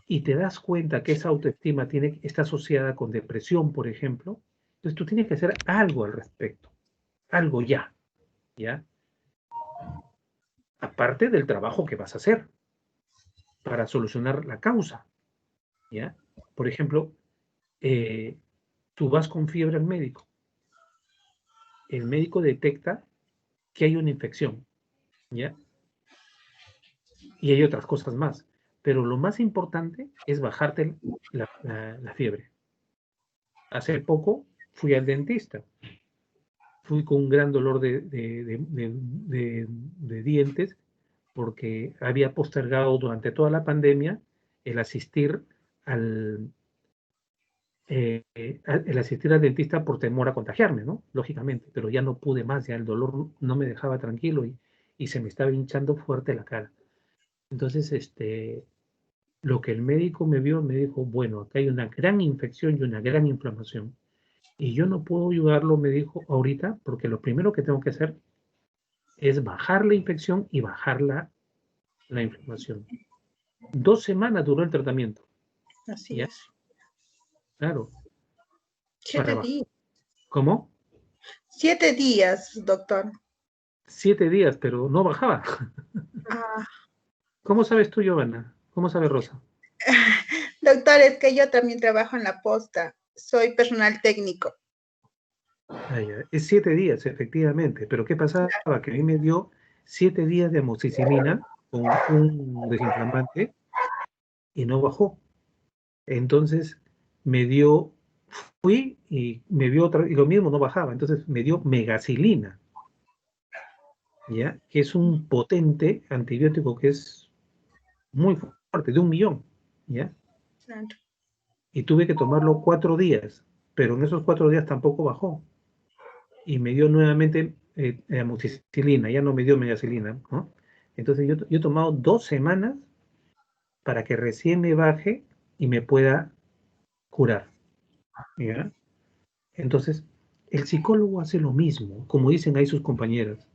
y te das cuenta que esa autoestima está asociada con depresión, por ejemplo, entonces tú tienes que hacer algo al respecto, algo ya, ¿ya? Aparte del trabajo que vas a hacer para solucionar la causa, ¿ya? Por ejemplo, tú vas con fiebre al médico, el médico detecta que hay una infección, ¿ya? Y hay otras cosas más, pero lo más importante es bajarte la fiebre. Hace poco fui al dentista, fui con un gran dolor de dientes porque había postergado durante toda la pandemia el asistir al, el asistir al dentista por temor a contagiarme, ¿no? Lógicamente, pero ya no pude más, ya el dolor no me dejaba tranquilo y se me estaba hinchando fuerte la cara. Entonces, lo que el médico me vio, me dijo, bueno, acá hay una gran infección y una gran inflamación. Y yo no puedo ayudarlo, me dijo, ahorita, porque lo primero que tengo que hacer es bajar la infección y bajar la inflamación. 2 semanas duró el tratamiento, Así ¿ya? es. Claro, para 7 bajar. días. ¿Cómo? 7 días, doctor. 7 días, pero no bajaba. Ah, ¿Cómo sabes tú, Giovanna? ¿Cómo sabe Rosa? Doctor, es que yo también trabajo en la posta. Soy personal técnico. Ah, ya. Es 7 días, efectivamente. Pero ¿qué pasaba? Que a mí me dio 7 días de amoxicilina con un desinflamante y no bajó. Entonces fui y me dio otra, y lo mismo no bajaba. Entonces me dio megacilina, ¿ya? Que es un potente antibiótico que es muy fuerte, de 1 millón, ¿ya? Claro. Y tuve que tomarlo 4 días, pero en esos 4 días tampoco bajó. Y me dio nuevamente amoxicilina, ya no me dio megacilina, ¿no? Entonces yo he tomado 2 semanas para que recién me baje y me pueda curar, ¿ya? Entonces, el psicólogo hace lo mismo, como dicen ahí sus compañeras.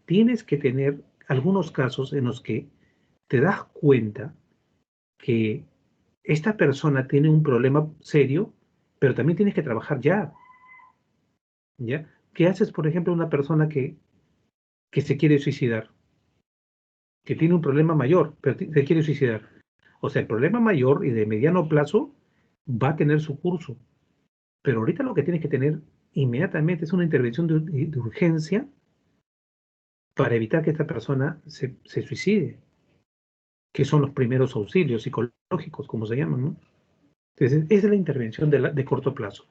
Tienes que tener algunos casos en los que te das cuenta que esta persona tiene un problema serio, pero también tienes que trabajar ya, ¿ya? ¿Qué haces, por ejemplo, una persona que se quiere suicidar, que tiene un problema mayor, pero se quiere suicidar? O sea, el problema mayor y de mediano plazo va a tener su curso, pero ahorita lo que tienes que tener inmediatamente es una intervención de urgencia para evitar que esta persona se suicide, que son los primeros auxilios psicológicos, como se llaman, ¿no? Entonces, esa es la intervención de corto plazo.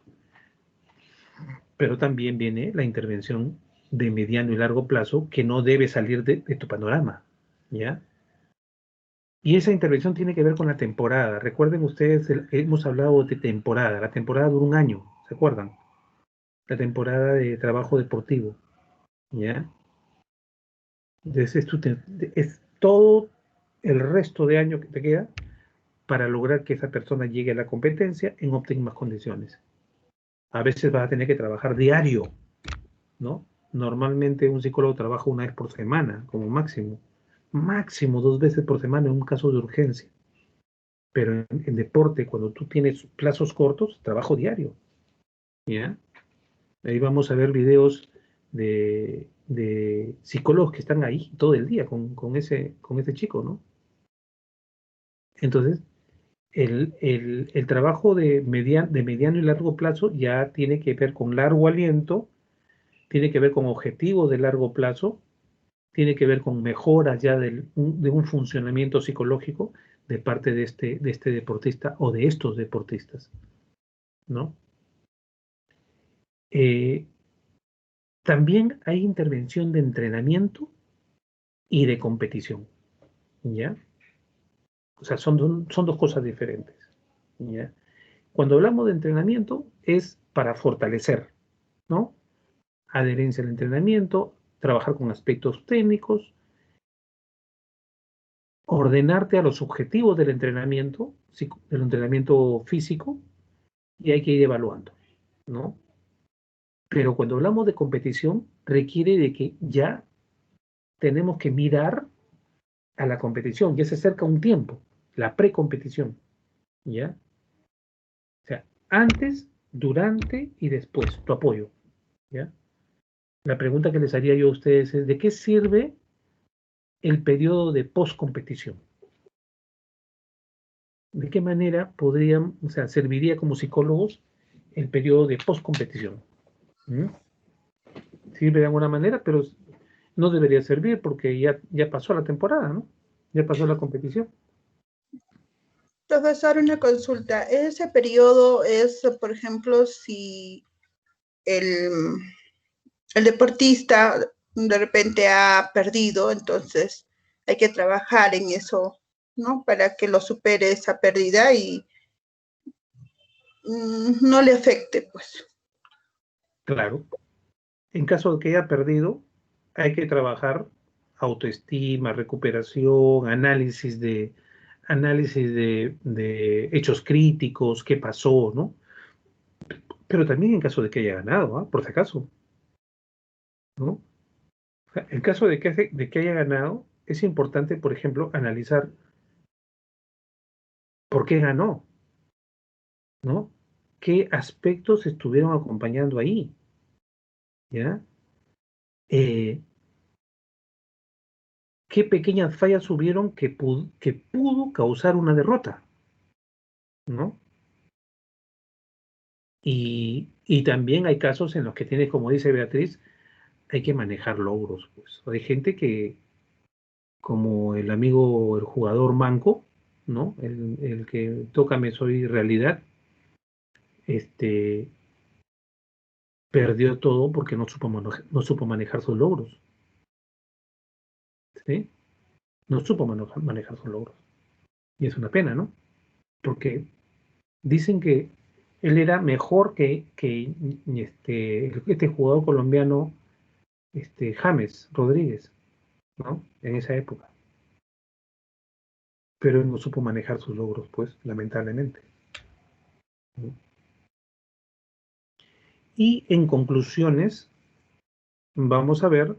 Pero también viene la intervención de mediano y largo plazo que no debe salir de tu panorama, ¿ya? Y esa intervención tiene que ver con la temporada. Recuerden ustedes, hemos hablado de temporada. La temporada dura 1 año, ¿se acuerdan? La temporada de trabajo deportivo, ¿ya? Entonces, es todo el resto de año que te queda para lograr que esa persona llegue a la competencia en óptimas condiciones. A veces vas a tener que trabajar diario, ¿no? Normalmente un psicólogo trabaja 1 vez por semana, como máximo. Máximo 2 veces por semana en un caso de urgencia. Pero en deporte, cuando tú tienes plazos cortos, trabajo diario, ¿ya? Ahí vamos a ver videos de psicólogos que están ahí todo el día con ese chico, ¿no? Entonces, el trabajo de mediano y largo plazo ya tiene que ver con largo aliento, tiene que ver con objetivos de largo plazo, tiene que ver con mejoras ya de un funcionamiento psicológico de parte de este deportista o de estos deportistas, ¿no? Eh, También hay intervención de entrenamiento y de competición, ¿ya? O sea, son dos cosas diferentes, ¿ya? Cuando hablamos de entrenamiento es para fortalecer, ¿no? Adherencia al entrenamiento, trabajar con aspectos técnicos, ordenarte a los objetivos del entrenamiento físico, y hay que ir evaluando, ¿no? Pero cuando hablamos de competición, requiere de que ya tenemos que mirar a la competición, ya se acerca un tiempo, la precompetición, ¿ya? O sea, antes, durante y después, tu apoyo, ¿ya? La pregunta que les haría yo a ustedes es, ¿de qué sirve el periodo de postcompetición? ¿De qué manera o sea, serviría como psicólogos el periodo de postcompetición? ¿Mm? Sirve de alguna manera, pero no debería servir porque ya pasó la temporada, ¿no? Ya pasó la competición. Profesor, una consulta. Ese periodo es, por ejemplo, si el, el deportista de repente ha perdido, entonces hay que trabajar en eso, ¿no? Para que lo supere esa pérdida y no le afecte, pues. Claro. En caso de que haya perdido, hay que trabajar autoestima, recuperación, análisis de hechos críticos, qué pasó, ¿no? Pero también en caso de que haya ganado, ¿ah? Por si acaso, ¿no? O sea, en caso de que haya ganado, es importante, por ejemplo, analizar por qué ganó, ¿no? ¿Qué aspectos estuvieron acompañando ahí? ¿Ya? Eh, qué pequeñas fallas hubieron que pudo causar una derrota, ¿no? Y también hay casos en los que tienes, como dice Beatriz, hay que manejar logros, pues. Hay gente que, como el amigo, el jugador manco, ¿no? El que tócame soy realidad, este, perdió todo porque no supo manejar sus logros, ¿sí? No supo manejar sus logros. Y es una pena, ¿no? Porque dicen que él era mejor que este jugador colombiano, James Rodríguez, ¿no? En esa época. Pero él no supo manejar sus logros, pues, lamentablemente, ¿no? Y en conclusiones, vamos a ver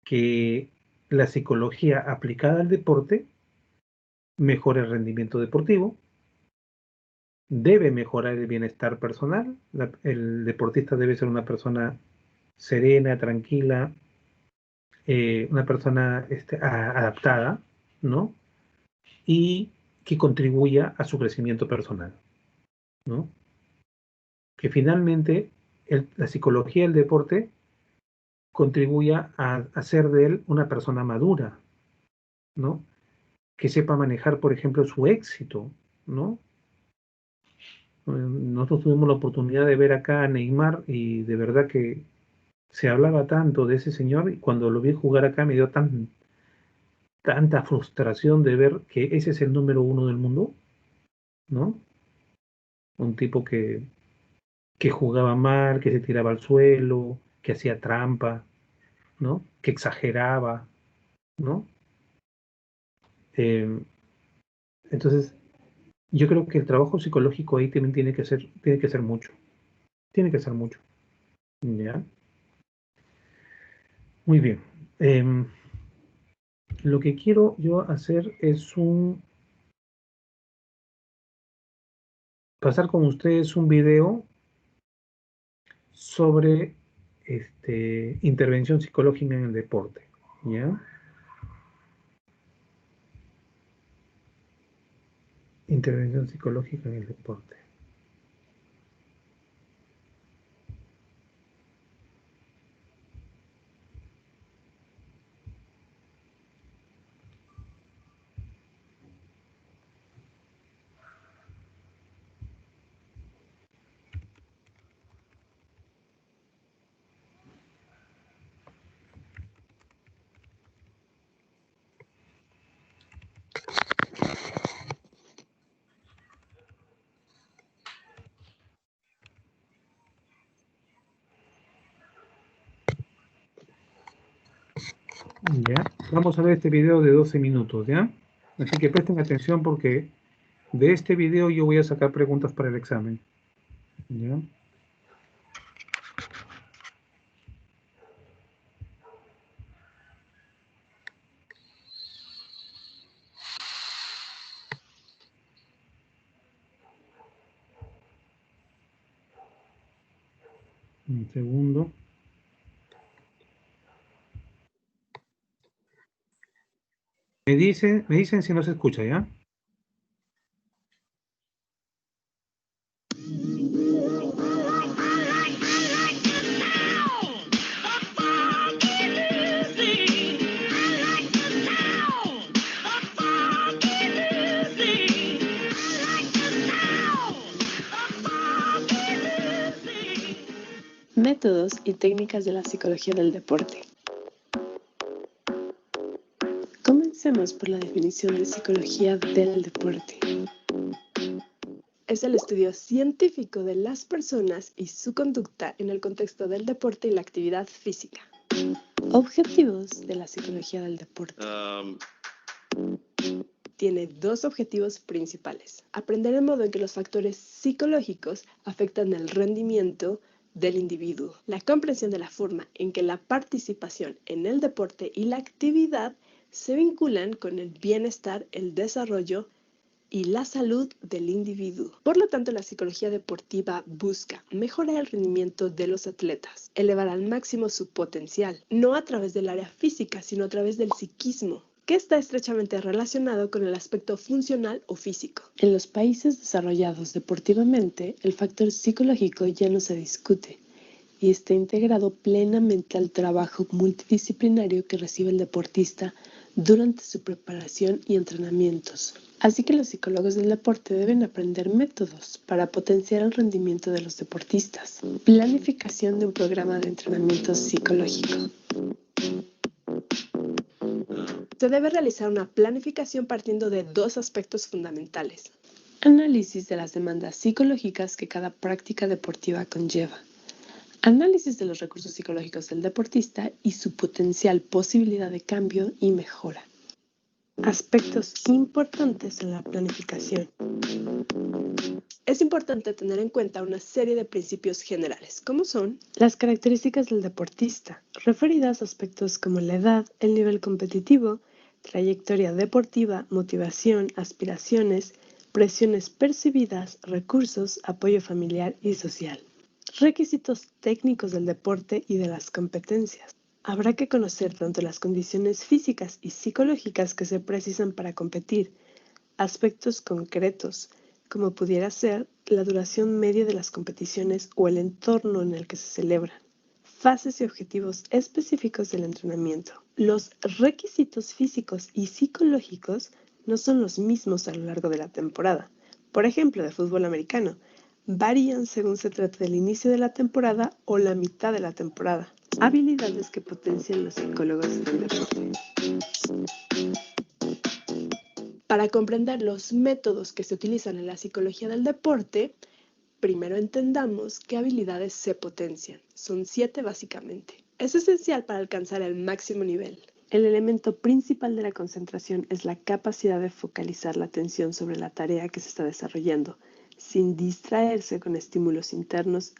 que la psicología aplicada al deporte mejora el rendimiento deportivo, debe mejorar el bienestar personal. El deportista debe ser una persona serena, tranquila, una persona adaptada, ¿no? Y que contribuya a su crecimiento personal, ¿no? Que finalmente la psicología del deporte contribuya a hacer de él una persona madura, ¿no? Que sepa manejar, por ejemplo, su éxito, ¿no? Nosotros tuvimos la oportunidad de ver acá a Neymar y de verdad que se hablaba tanto de ese señor y cuando lo vi jugar acá me dio tanta frustración de ver que ese es el número uno del mundo, ¿no? Un tipo que jugaba mal, que se tiraba al suelo, que hacía trampa, ¿no? Que exageraba, ¿no? Eh, entonces, yo creo que el trabajo psicológico ahí también tiene que ser mucho, tiene que ser mucho, ¿ya? Muy bien. Lo que quiero yo hacer es pasar con ustedes un video sobre intervención psicológica en el deporte, ¿ya? Intervención psicológica en el deporte. ¿Ya? Vamos a ver este video de 12 minutos, ¿ya? Así que presten atención porque de este video yo voy a sacar preguntas para el examen, ¿ya? Un segundo. Me dicen si no se escucha, ¿ya? Métodos y técnicas de la psicología del deporte. Comencemos por la definición de psicología del deporte. Es el estudio científico de las personas y su conducta en el contexto del deporte y la actividad física. Objetivos de la psicología del deporte. Tiene dos objetivos principales. Aprender el modo en que los factores psicológicos afectan el rendimiento del individuo. La comprensión de la forma en que la participación en el deporte y la actividad se vinculan con el bienestar, el desarrollo y la salud del individuo. Por lo tanto, la psicología deportiva busca mejorar el rendimiento de los atletas, elevar al máximo su potencial, no a través del área física, sino a través del psiquismo, que está estrechamente relacionado con el aspecto funcional o físico. En los países desarrollados deportivamente, el factor psicológico ya no se discute y está integrado plenamente al trabajo multidisciplinario que recibe el deportista durante su preparación y entrenamientos. Así que los psicólogos del deporte deben aprender métodos para potenciar el rendimiento de los deportistas. Planificación de un programa de entrenamiento psicológico. Se debe realizar una planificación partiendo de dos aspectos fundamentales. Análisis de las demandas psicológicas que cada práctica deportiva conlleva. Análisis de los recursos psicológicos del deportista y su potencial posibilidad de cambio y mejora. Aspectos importantes en la planificación. Es importante tener en cuenta una serie de principios generales, como son las características del deportista, referidas a aspectos como la edad, el nivel competitivo, trayectoria deportiva, motivación, aspiraciones, presiones percibidas, recursos, apoyo familiar y social. Requisitos técnicos del deporte y de las competencias. Habrá que conocer tanto las condiciones físicas y psicológicas que se precisan para competir, aspectos concretos, como pudiera ser la duración media de las competiciones o el entorno en el que se celebran, fases y objetivos específicos del entrenamiento. Los requisitos físicos y psicológicos no son los mismos a lo largo de la temporada. Por ejemplo, de fútbol americano, varían según se trate del inicio de la temporada o la mitad de la temporada. Habilidades que potencian los psicólogos del deporte. Para comprender los métodos que se utilizan en la psicología del deporte, primero entendamos qué habilidades se potencian. Son 7 básicamente. Es esencial para alcanzar el máximo nivel. El elemento principal de la concentración es la capacidad de focalizar la atención sobre la tarea que se está desarrollando, sin distraerse con estímulos internos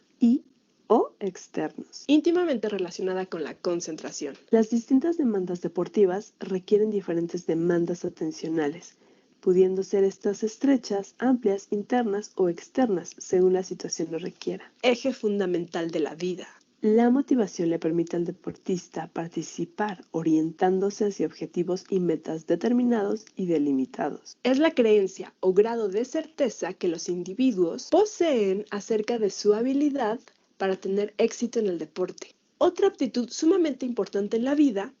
o externos. Íntimamente relacionada con la concentración. Las distintas demandas deportivas requieren diferentes demandas atencionales, pudiendo ser estas estrechas, amplias, internas o externas, según la situación lo requiera. Eje fundamental de la vida. La motivación le permite al deportista participar orientándose hacia objetivos y metas determinados y delimitados. Es la creencia o grado de certeza que los individuos poseen acerca de su habilidad para tener éxito en el deporte. Otra aptitud sumamente importante en la vida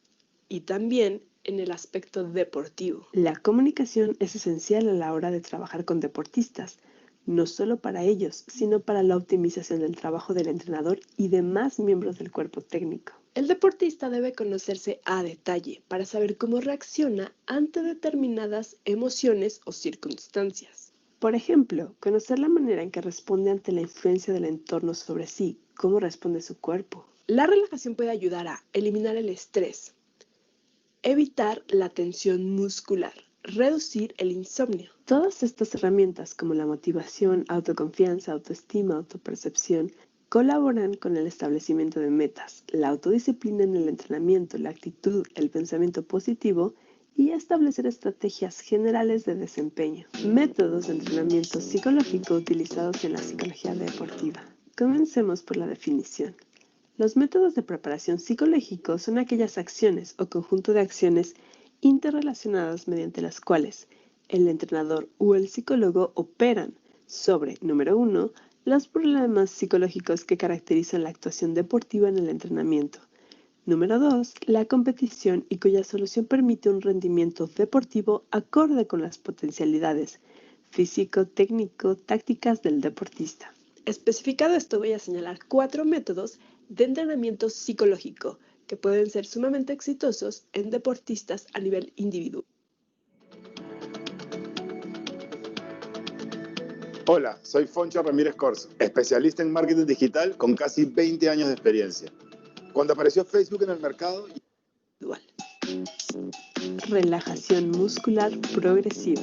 y también en el aspecto deportivo. La comunicación es esencial a la hora de trabajar con deportistas, no solo para ellos, sino para la optimización del trabajo del entrenador y demás miembros del cuerpo técnico. El deportista debe conocerse a detalle para saber cómo reacciona ante determinadas emociones o circunstancias. Por ejemplo, conocer la manera en que responde ante la influencia del entorno sobre sí, cómo responde su cuerpo. La relajación puede ayudar a eliminar el estrés, evitar la tensión muscular, reducir el insomnio. Todas estas herramientas como la motivación, autoconfianza, autoestima, autopercepción, colaboran con el establecimiento de metas, la autodisciplina en el entrenamiento, la actitud, el pensamiento positivo y establecer estrategias generales de desempeño. Métodos de entrenamiento psicológico utilizados en la psicología deportiva. Comencemos por la definición. Los métodos de preparación psicológico son aquellas acciones o conjunto de acciones interrelacionadas mediante las cuales el entrenador o el psicólogo operan sobre, número 1, los problemas psicológicos que caracterizan la actuación deportiva en el entrenamiento. Número 2, la competición y cuya solución permite un rendimiento deportivo acorde con las potencialidades físico, técnico, tácticas del deportista. Especificado esto, voy a señalar 4 métodos de entrenamiento psicológico que pueden ser sumamente exitosos en deportistas a nivel individual. Hola, soy Foncho Ramírez Corzo, especialista en marketing digital con casi 20 años de experiencia. Cuando apareció Facebook en el mercado... Relajación muscular progresiva.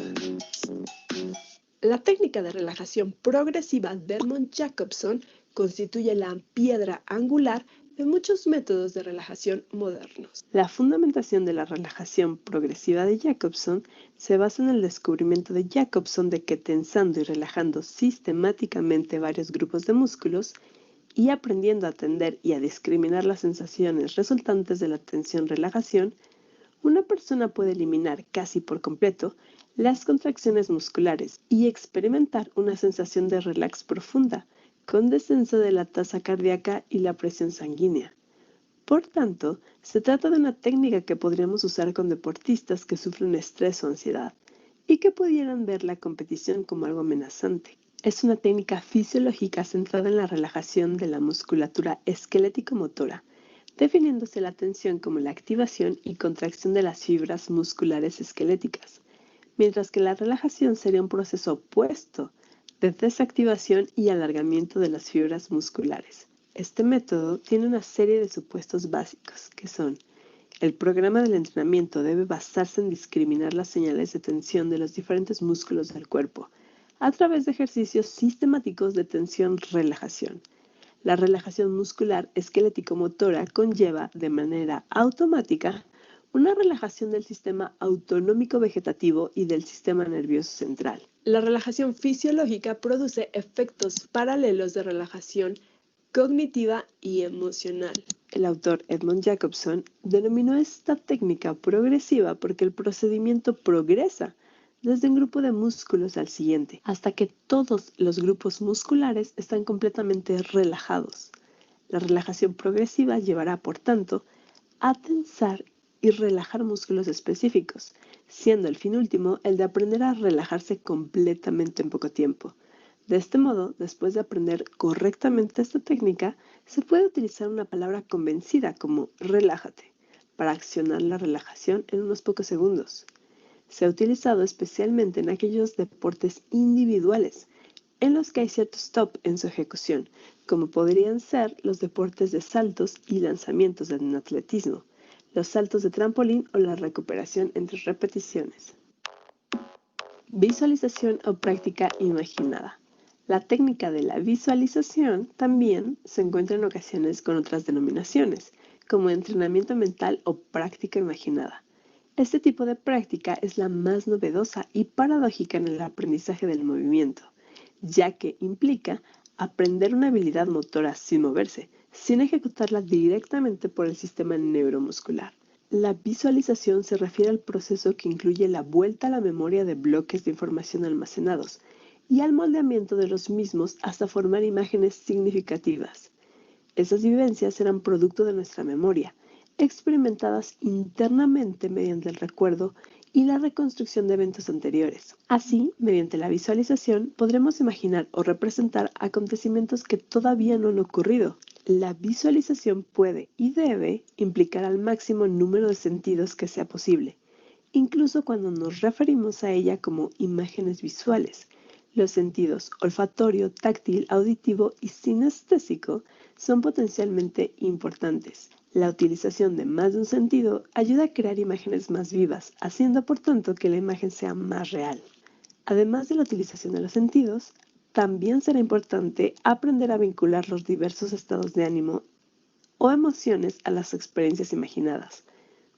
La técnica de relajación progresiva de Edmond Jacobson constituye la piedra angular de muchos métodos de relajación modernos. La fundamentación de la relajación progresiva de Jacobson se basa en el descubrimiento de Jacobson de que tensando y relajando sistemáticamente varios grupos de músculos y aprendiendo a atender y a discriminar las sensaciones resultantes de la tensión-relajación, una persona puede eliminar casi por completo las contracciones musculares y experimentar una sensación de relax profunda, con descenso de la tasa cardíaca y la presión sanguínea. Por tanto, se trata de una técnica que podríamos usar con deportistas que sufren estrés o ansiedad y que pudieran ver la competición como algo amenazante. Es una técnica fisiológica centrada en la relajación de la musculatura esquelético-motora, definiéndose la tensión como la activación y contracción de las fibras musculares esqueléticas, mientras que la relajación sería un proceso opuesto de desactivación y alargamiento de las fibras musculares. Este método tiene una serie de supuestos básicos, que son: el programa del entrenamiento debe basarse en discriminar las señales de tensión de los diferentes músculos del cuerpo a través de ejercicios sistemáticos de tensión-relajación. La relajación muscular esquelético-motora conlleva de manera automática una relajación del sistema autonómico vegetativo y del sistema nervioso central. La relajación fisiológica produce efectos paralelos de relajación cognitiva y emocional. El autor Edmond Jacobson denominó esta técnica progresiva porque el procedimiento progresa desde un grupo de músculos al siguiente, hasta que todos los grupos musculares están completamente relajados. La relajación progresiva llevará, por tanto, a tensar y relajar músculos específicos, siendo el fin último el de aprender a relajarse completamente en poco tiempo. De este modo, después de aprender correctamente esta técnica, se puede utilizar una palabra convencida como relájate para accionar la relajación en unos pocos segundos. Se ha utilizado especialmente en aquellos deportes individuales en los que hay cierto stop en su ejecución, como podrían ser los deportes de saltos y lanzamientos en atletismo, los saltos de trampolín o la recuperación entre repeticiones. Visualización o práctica imaginada. La técnica de la visualización también se encuentra en ocasiones con otras denominaciones, como entrenamiento mental o práctica imaginada. Este tipo de práctica es la más novedosa y paradójica en el aprendizaje del movimiento, ya que implica aprender una habilidad motora sin moverse, sin ejecutarla directamente por el sistema neuromuscular. La visualización se refiere al proceso que incluye la vuelta a la memoria de bloques de información almacenados y al moldeamiento de los mismos hasta formar imágenes significativas. Esas vivencias serán producto de nuestra memoria, experimentadas internamente mediante el recuerdo y la reconstrucción de eventos anteriores. Así, mediante la visualización, podremos imaginar o representar acontecimientos que todavía no han ocurrido. La visualización puede y debe implicar al máximo número de sentidos que sea posible, incluso cuando nos referimos a ella como imágenes visuales. Los sentidos olfatorio, táctil, auditivo y sinestésico son potencialmente importantes. La utilización de más de un sentido ayuda a crear imágenes más vivas, haciendo por tanto que la imagen sea más real. Además de la utilización de los sentidos, también será importante aprender a vincular los diversos estados de ánimo o emociones a las experiencias imaginadas,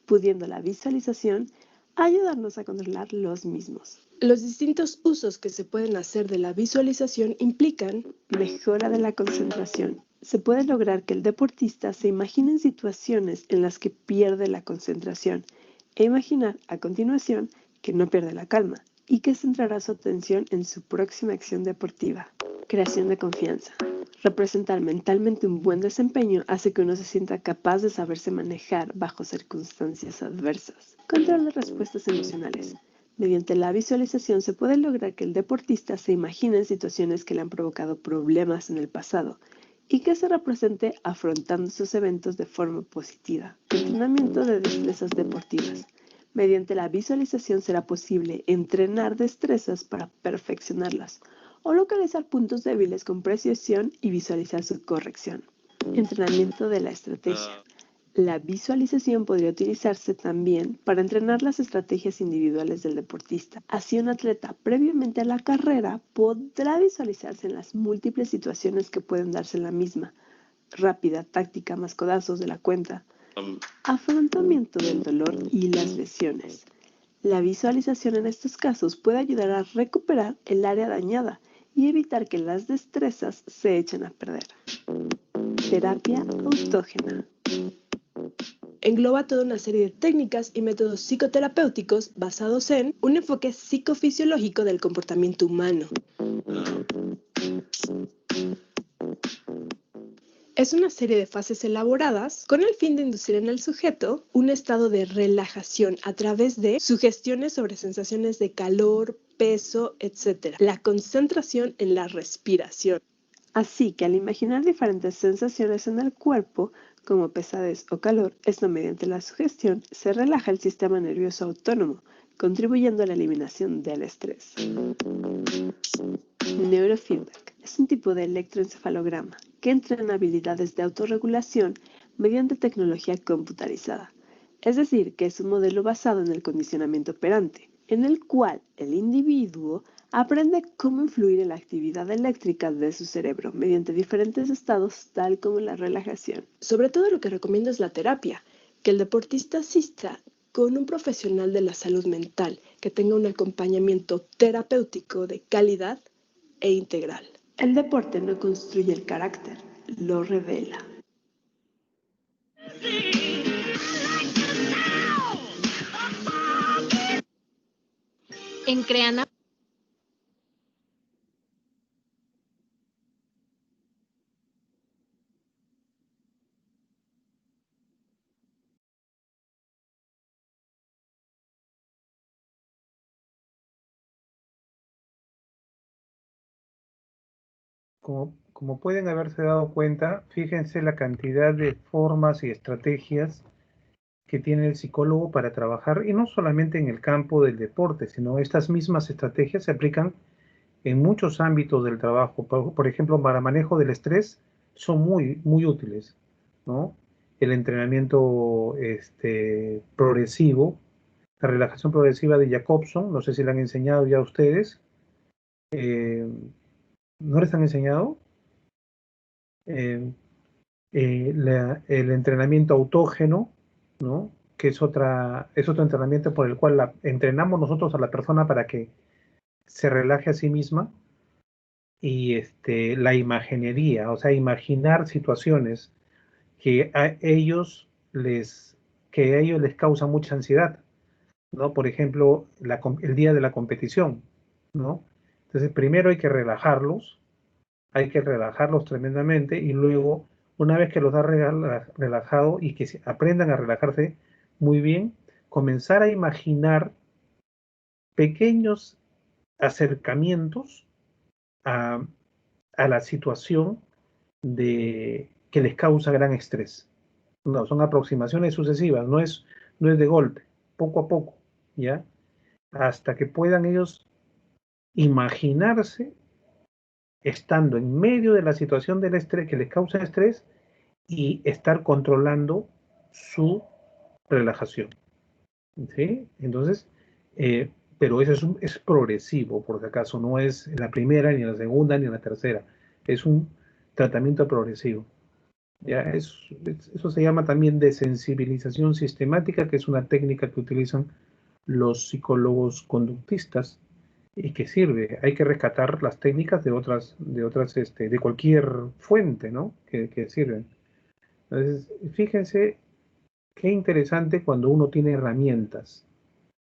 pudiendo la visualización ayudarnos a controlar los mismos. Los distintos usos que se pueden hacer de la visualización implican mejora de la concentración. Se puede lograr que el deportista se imagine en situaciones en las que pierde la concentración e imaginar a continuación que no pierde la calma y que centrará su atención en su próxima acción deportiva. Creación de confianza. Representar mentalmente un buen desempeño hace que uno se sienta capaz de saberse manejar bajo circunstancias adversas. Control de respuestas emocionales. Mediante la visualización se puede lograr que el deportista se imagine en situaciones que le han provocado problemas en el pasado y que se represente afrontando esos eventos de forma positiva. Entrenamiento de destrezas deportivas. Mediante la visualización será posible entrenar destrezas para perfeccionarlas o localizar puntos débiles con precisión y visualizar su corrección. Entrenamiento de la estrategia. La visualización podría utilizarse también para entrenar las estrategias individuales del deportista. Así, un atleta previamente a la carrera podrá visualizarse en las múltiples situaciones que pueden darse en la misma, rápida, táctica, más codazos de la cuenta, afrontamiento del dolor y las lesiones. La visualización en estos casos puede ayudar a recuperar el área dañada y evitar que las destrezas se echen a perder. Terapia autógena. Engloba toda una serie de técnicas y métodos psicoterapéuticos basados en un enfoque psicofisiológico del comportamiento humano. Es una serie de fases elaboradas con el fin de inducir en el sujeto un estado de relajación a través de sugestiones sobre sensaciones de calor, peso, etc. La concentración en la respiración. Así que al imaginar diferentes sensaciones en el cuerpo, como pesadez o calor, esto mediante la sugestión se relaja el sistema nervioso autónomo, contribuyendo a la eliminación del estrés. Neurofeedback es un tipo de electroencefalograma que entrena habilidades de autorregulación mediante tecnología computarizada. Es decir, que es un modelo basado en el condicionamiento operante, en el cual el individuo aprende cómo influir en la actividad eléctrica de su cerebro mediante diferentes estados, tal como la relajación. Sobre todo lo que recomiendo es la terapia, que el deportista asista con un profesional de la salud mental que tenga un acompañamiento terapéutico de calidad e integral. El deporte no construye el carácter, lo revela. En Creana. Como pueden haberse dado cuenta, fíjense la cantidad de formas y estrategias que tiene el psicólogo para trabajar, y no solamente en el campo del deporte, sino estas mismas estrategias se aplican en muchos ámbitos del trabajo. Por ejemplo, para manejo del estrés son muy útiles, ¿no? El entrenamiento progresivo, la relajación progresiva de Jacobson, no sé si la han enseñado ya a ustedes. ¿No les han enseñado? El entrenamiento autógeno, ¿no? Que es otro entrenamiento por el cual entrenamos nosotros a la persona para que se relaje a sí misma. Y la imaginería, o sea, imaginar situaciones que a ellos les causa mucha ansiedad, ¿no? Por ejemplo, el día de la competición, ¿no? Entonces, primero hay que relajarlos tremendamente, y luego, una vez que los ha relajado y que aprendan a relajarse muy bien, comenzar a imaginar pequeños acercamientos a la situación que les causa gran estrés. No, son aproximaciones sucesivas, no es de golpe, poco a poco, ¿ya? Hasta que puedan ellos imaginarse estando en medio de la situación del estrés que les causa estrés y estar controlando su relajación, ¿sí? Entonces, pero eso es progresivo, por si acaso, no es la primera, ni la segunda, ni la tercera, es un tratamiento progresivo. ¿Ya? Eso se llama también desensibilización sistemática, que es una técnica que utilizan los psicólogos conductistas y que sirve. Hay que rescatar las técnicas de cualquier fuente, ¿no? Que sirven. Entonces, fíjense qué interesante cuando uno tiene herramientas,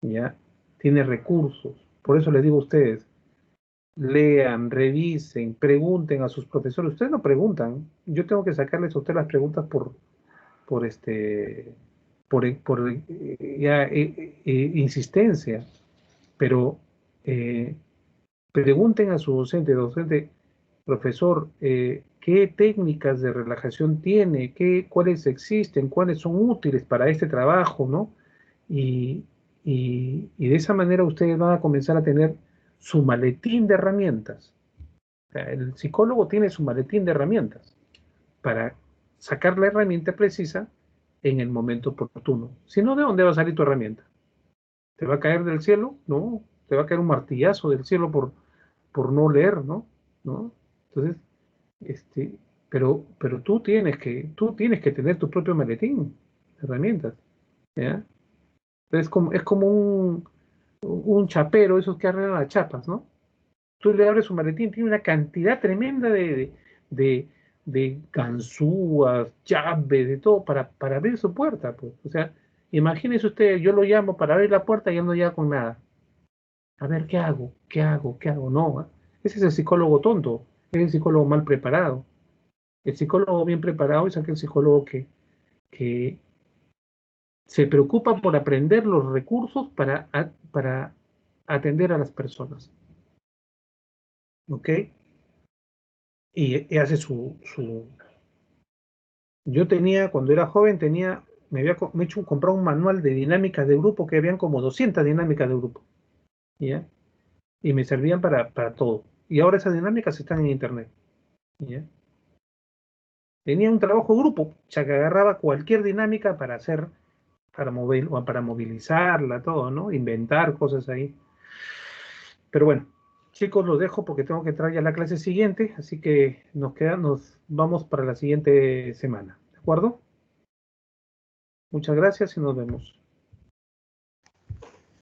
¿ya? Tiene recursos. Por eso les digo a ustedes, lean, revisen, pregunten a sus profesores. Ustedes no preguntan. Yo tengo que sacarles a ustedes las preguntas por insistencia, pero pregunten a su docente, profesor, ¿qué técnicas de relajación tiene? ¿Cuáles existen? ¿Cuáles son útiles para este trabajo? ¿No? Y de esa manera ustedes van a comenzar a tener su maletín de herramientas. O sea, el psicólogo tiene su maletín de herramientas para sacar la herramienta precisa en el momento oportuno. Si no, ¿de dónde va a salir tu herramienta? ¿Te va a caer del cielo? No, te va a caer un martillazo del cielo por no leer, ¿no? Entonces, Pero tú tienes que tener tu propio maletín de herramientas, ¿ya? Es como un chapero, esos que arreglan las chapas, ¿no? Tú le abres su maletín, tiene una cantidad tremenda de ganzúas, llaves, de todo para abrir su puerta, pues. O sea, imagínese usted, yo lo llamo para abrir la puerta y él no llega con nada. A ver, ¿qué hago? ¿Qué hago? ¿Qué hago? No, ¿eh? Ese es el psicólogo tonto, es el psicólogo mal preparado. El psicólogo bien preparado es aquel psicólogo que se preocupa por aprender los recursos para atender a las personas. ¿Ok? Y hace Yo tenía, cuando era joven, me había comprado un manual de dinámicas de grupo, que habían como 200 dinámicas de grupo, ¿ya? Y me servían para todo. Y ahora esas dinámicas están en internet, ¿ya? Tenía un trabajo grupo, ya que agarraba cualquier dinámica para movilizarla, todo, ¿no? Inventar cosas ahí. Pero bueno, chicos, los dejo porque tengo que entrar ya a la clase siguiente, así que nos vamos para la siguiente semana, ¿de acuerdo? Muchas gracias y nos vemos.